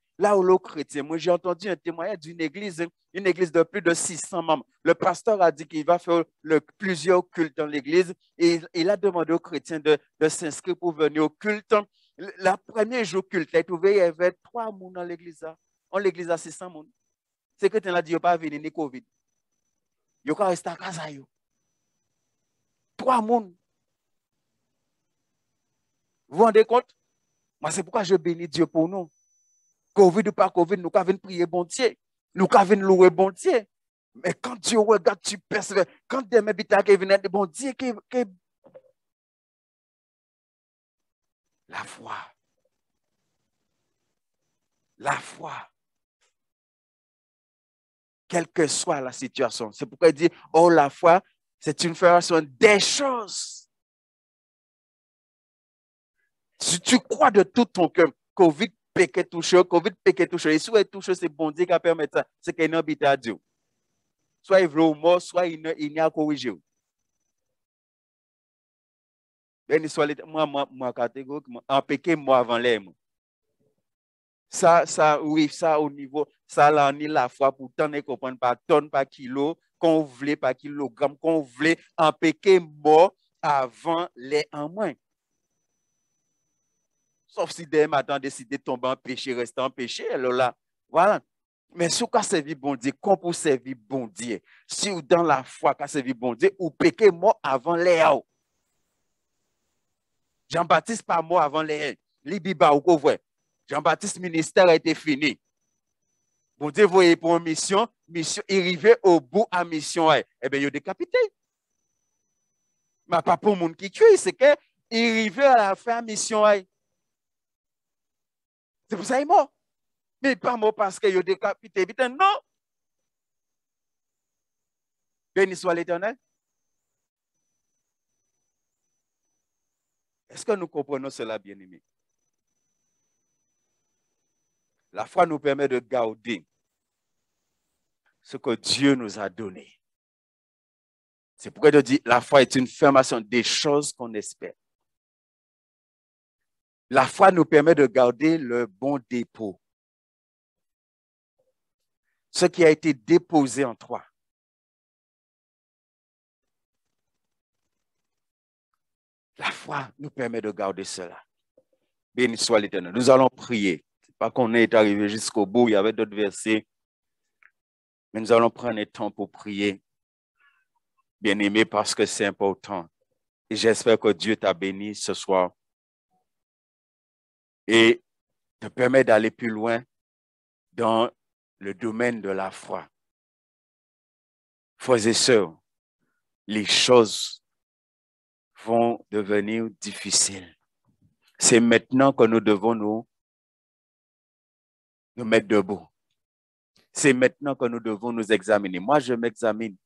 moi j'ai entendu un témoignage d'une église, une église de plus de 600 membres. Le pasteur a dit qu'il va faire plusieurs cultes dans l'église et il a demandé aux chrétiens de s'inscrire pour venir au culte. Le premier jour culte, il y avait 3 personnes dans l'église. En l'église à 600 personnes. C'est que tu n'as dit qu'il n'y a pas venir ni Covid. Il y a resté à casa. 3 personnes. Vous vous rendez compte? Moi, c'est pourquoi je bénis Dieu pour nous. Covid ou pas Covid, nous avons prier bon Dieu. Nous avons louer bon Dieu. Mais quand Dieu regarde, tu persévères. Quand des mébita qui viennent de bon Dieu, la foi. La foi. Quelle que soit la situation. C'est pourquoi il dit, oh, la foi, c'est une façon des choses. Si tu crois de tout ton cœur, Covid péché touché, et soit touché, c'est bon Dieu qui permet ça. C'est qu'il n'habite à Dieu. Soit il veut mort, soit il n'y a corrigé. Moi, catégoriquement, en péché, moi avant l'air. Ça, oui, ça au niveau, ça là, on est la foi pour tant et comprendre par tonne, par kilo, qu'on voulait, par kilogramme, qu'on voulait, en péché mort avant les en moins. Sauf si demain matin décidé de tomber en péché, rester en péché, alors là, voilà. Mais si vous servi bon Dieu, quand vous servez bon Dieu, si vous dans la foi, vous servi bon Dieu, vous péquez mort avant les hauts. Jean-Baptiste pas mort avant les Libiba ou quoi vrai. Jean-Baptiste ministère a été fini. Bon Dieu voyez pour une mission, arrivé au bout à mission, eh bien, il a décapité. Mais pas pour le monde qui tue, c'est que arrivé à la fin de mission, c'est pour ça qu'il est mort. Mais pas mort parce qu'il a décapité. Non. Béni soit l'Éternel. Est-ce que nous comprenons cela, bien-aimés? La foi nous permet de garder ce que Dieu nous a donné. C'est pourquoi il dit la foi est une affirmation des choses qu'on espère. La foi nous permet de garder le bon dépôt. Ce qui a été déposé en toi. La foi nous permet de garder cela. Béni soit l'Éternel. Nous allons prier. Ce n'est pas qu'on est arrivé jusqu'au bout, il y avait d'autres versets. Mais nous allons prendre le temps pour prier. Bien-aimé, parce que c'est important. Et j'espère que Dieu t'a béni ce soir. Et te permet d'aller plus loin dans le domaine de la foi. Frères et sœurs, les choses vont devenir difficiles. C'est maintenant que nous devons nous mettre debout. C'est maintenant que nous devons nous examiner. Moi, je m'examine.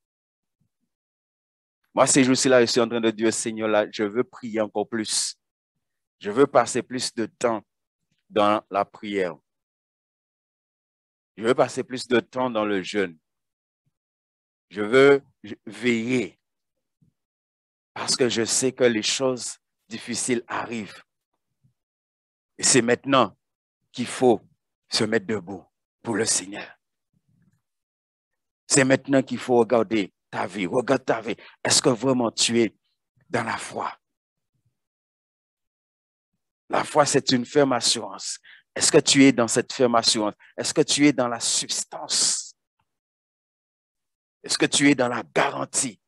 Moi, ces jours-ci, là, je suis en train de dire, Seigneur, là, je veux prier encore plus. Je veux passer plus de temps dans la prière. Je veux passer plus de temps dans le jeûne. Je veux veiller parce que je sais que les choses difficiles arrivent. Et c'est maintenant qu'il faut se mettre debout pour le Seigneur. C'est maintenant qu'il faut regarder ta vie. Regarde ta vie. Est-ce que vraiment tu es dans la foi? La foi, c'est une ferme assurance. Est-ce que tu es dans cette ferme assurance? Est-ce que tu es dans la substance? Est-ce que tu es dans la garantie?